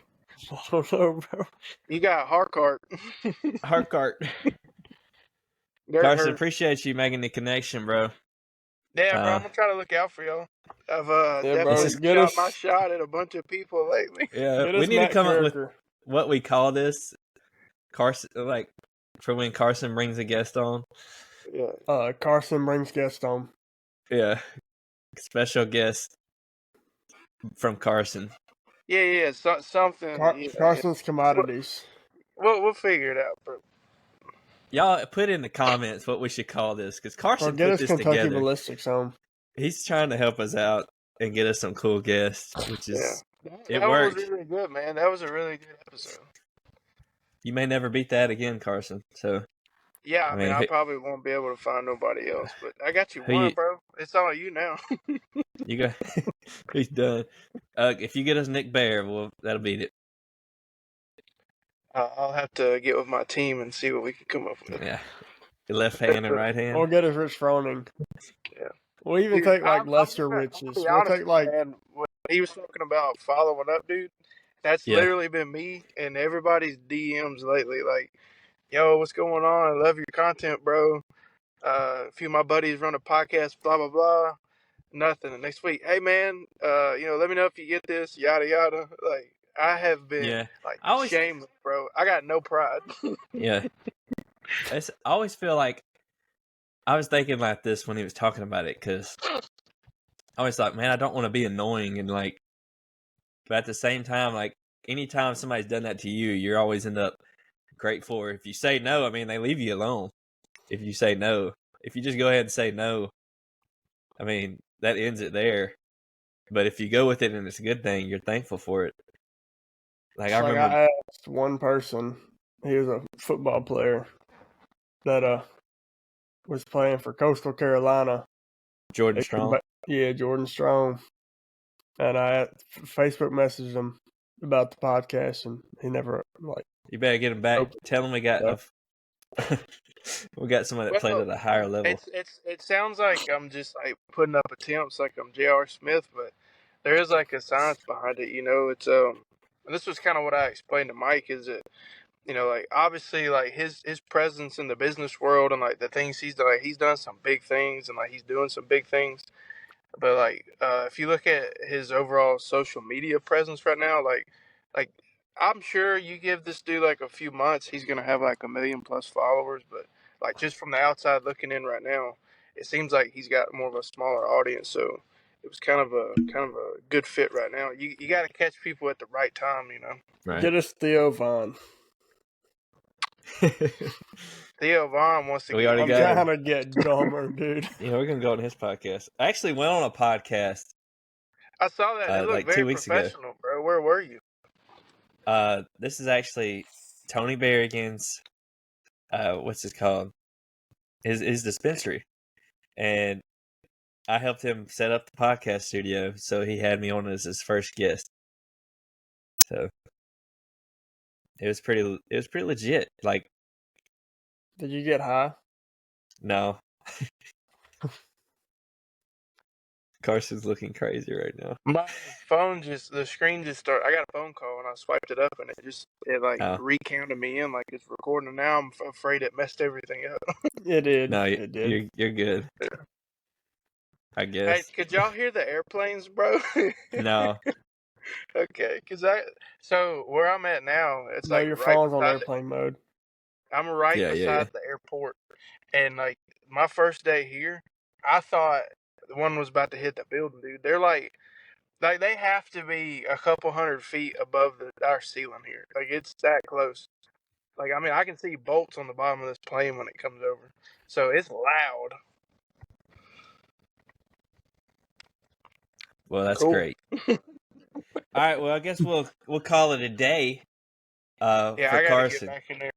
I don't know, bro. You got Harcart. Harcart. Carson, appreciate you making the connection, bro. Yeah, bro, I'm gonna try to look out for y'all. I've definitely bro, shot my shot at a bunch of people lately. Yeah, we need to come up with what we call this. Carson, like for when Carson brings a guest on. Yeah. Carson brings guest on. Yeah, special guest from Carson. Yeah. Something. Carson's commodities. We'll figure it out, bro. Y'all put in the comments what we should call this, because Carson get put us this Kentucky together. Ballistics on. He's trying to help us out and get us some cool guests, which is it that worked. was really good, man. That was a really good episode. You may never beat that again, Carson. So yeah, I mean, I probably won't be able to find nobody else, but I got you one, bro. It's all you now. You got he's done. If you get us Nick Bear, well, that'll beat it. I'll have to get with my team and see what we can come up with. Yeah, your left hand and right hand. We'll get us Rich Froning. Yeah. We'll even take like Lester Riches. We'll take like. Man, when he was talking about following up, dude. That's literally been me and everybody's DMs lately. Like, yo, what's going on? I love your content, bro. A few of my buddies run a podcast, blah blah blah. Nothing. The next week, hey man, let me know if you get this, yada yada. Like, I have been shameless, bro. I got no pride. Yeah. I always feel like I was thinking like this when he was talking about it, because I was like, man, I don't want to be annoying, and like, but at the same time, like, anytime somebody's done that to you, you're always end up grateful. Or if you say no, I mean, they leave you alone. If you say no, if you just go ahead and say no, I mean, that ends it there. But if you go with it and it's a good thing, you're thankful for it. Like, I remember, I asked one person, he was a football player that was playing for Coastal Carolina. Jordan Strong. Yeah, Jordan Strong. And I Facebook messaged him about the podcast, and he never You better get him back. Tell him we got we got somebody that played at a higher level. It sounds like I'm just like putting up attempts, like I'm J.R. Smith, but there is like a science behind it. You know, it's and this was kind of what I explained to Mike, is that, you know, like, obviously, like, his presence in the business world and like the things he's done, like, he's done some big things, and like he's doing some big things. But like, if you look at his overall social media presence right now, like I'm sure you give this dude like a few months, he's gonna have like 1 million plus followers. But like, just from the outside looking in right now, it seems like he's got more of a smaller audience. So it was kind of a good fit right now. You got to catch people at the right time, you know. Right. Get us Theo Vaughn. Theo Vaughn wants to. I'm trying to get dumber, dude. Yeah, we're gonna go on his podcast. I actually went on a podcast. I saw that. It looked like very 2 weeks professional, ago. Bro. Where were you? This is actually Tony Berrigan's. What's it called? His dispensary, and I helped him set up the podcast studio. So he had me on as his first guest. So it was pretty legit. Like, did you get high? No. Carson's looking crazy right now. My phone the screen just started. I got a phone call and I swiped it up and it recounted me in like it's recording. And now I'm afraid it messed everything up. It did. No, it did. You're good. I guess. Hey, could y'all hear the airplanes, bro? No. Okay, so where I'm at now, it's no, like your phone's on airplane mode. I'm right beside the airport, and like my first day here, I thought the one was about to hit the building, dude. They're like they have to be a couple 100 feet above our ceiling here. Like, it's that close. Like, I mean, I can see bolts on the bottom of this plane when it comes over. So it's loud. Well, that's great. All right, well, I guess we'll call it a day. Yeah, for I gotta Carson. get back in there.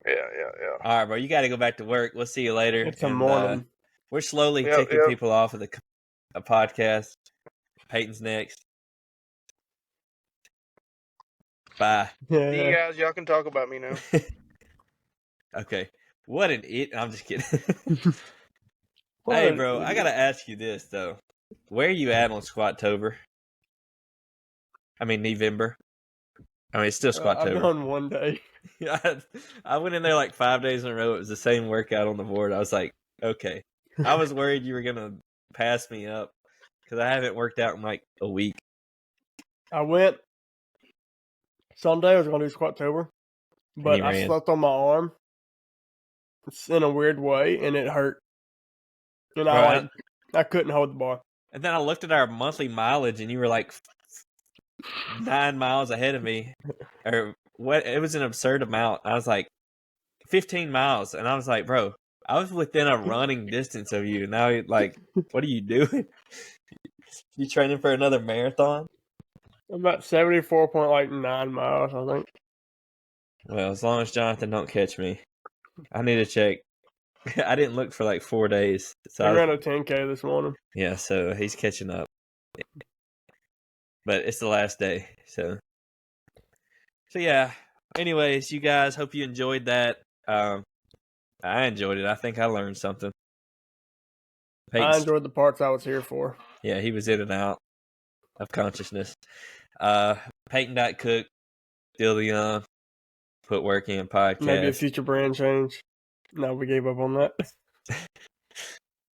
Yeah. All right, bro, you got to go back to work. We'll see you later. It's a morning. We're slowly ticking people off of the podcast. Peyton's next. Bye. Yeah. See you guys. Y'all can talk about me now. Okay. What an it. I'm just kidding. Hey, bro, I got to ask you this, though. Where are you at on Squattober? I mean, November. I mean, it's still Squattober. I've done one day. I went in there like 5 days in a row. It was the same workout on the board. I was like, okay. I was worried you were going to pass me up because I haven't worked out in like a week. I went Sunday. I was going to do Squattober, but I slept on my arm. It's in a weird way, and it hurt. And I couldn't hold the bar. And then I looked at our monthly mileage, and you were like 9 miles ahead of me. Or what? It was an absurd amount. I was like 15 miles, and I was like, bro, I was within a running distance of you. Now, like, what are you doing? You training for another marathon? About 74.9 miles, I think. Well, as long as Jonathan don't catch me, I need to check. I didn't look for like 4 days. So I ran a 10K this morning. Yeah, so he's catching up. But it's the last day, so yeah. Anyways, you guys, hope you enjoyed that. I enjoyed it. I think I learned something. I enjoyed the parts I was here for. Yeah, he was in and out of consciousness. Peyton.Cook, still the young, put work in podcast. Maybe a future brand change. No, we gave up on that.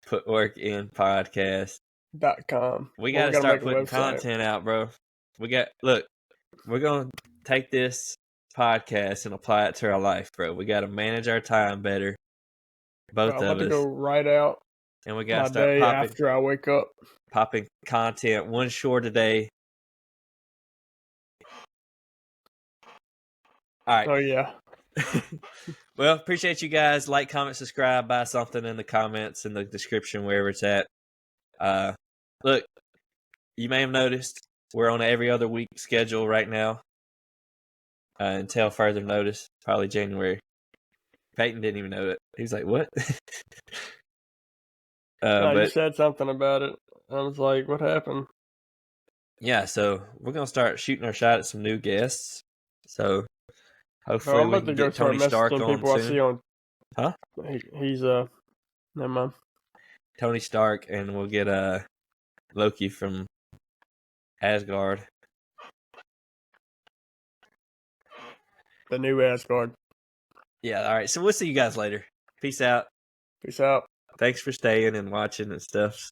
Put work in podcast.com. We got to start putting content out, bro. Look, we're going to take this podcast and apply it to our life, bro. We got to manage our time better. both I'm of about to us, go write out and we my gotta start day after I wake up. popping content. One short a day. All right. Oh yeah. Well, appreciate you guys. Like, comment, subscribe, buy something in the comments, in the description, wherever it's at. Look, you may have noticed we're on an every other week schedule right now. Until further notice, probably January. Peyton didn't even know it. He was like, "What?" No, you But said something about it. I was like, what happened? yeah, so we're gonna start shooting our shot at some new guests. So hopefully I'm we about can to go get start Tony Stark messaging on people I soon. see on. Huh? He's never mind. Tony Stark, and we'll get Loki from Asgard. The new Asgard. Yeah, all right. So we'll see you guys later. Peace out. Peace out. Thanks for staying and watching and stuff.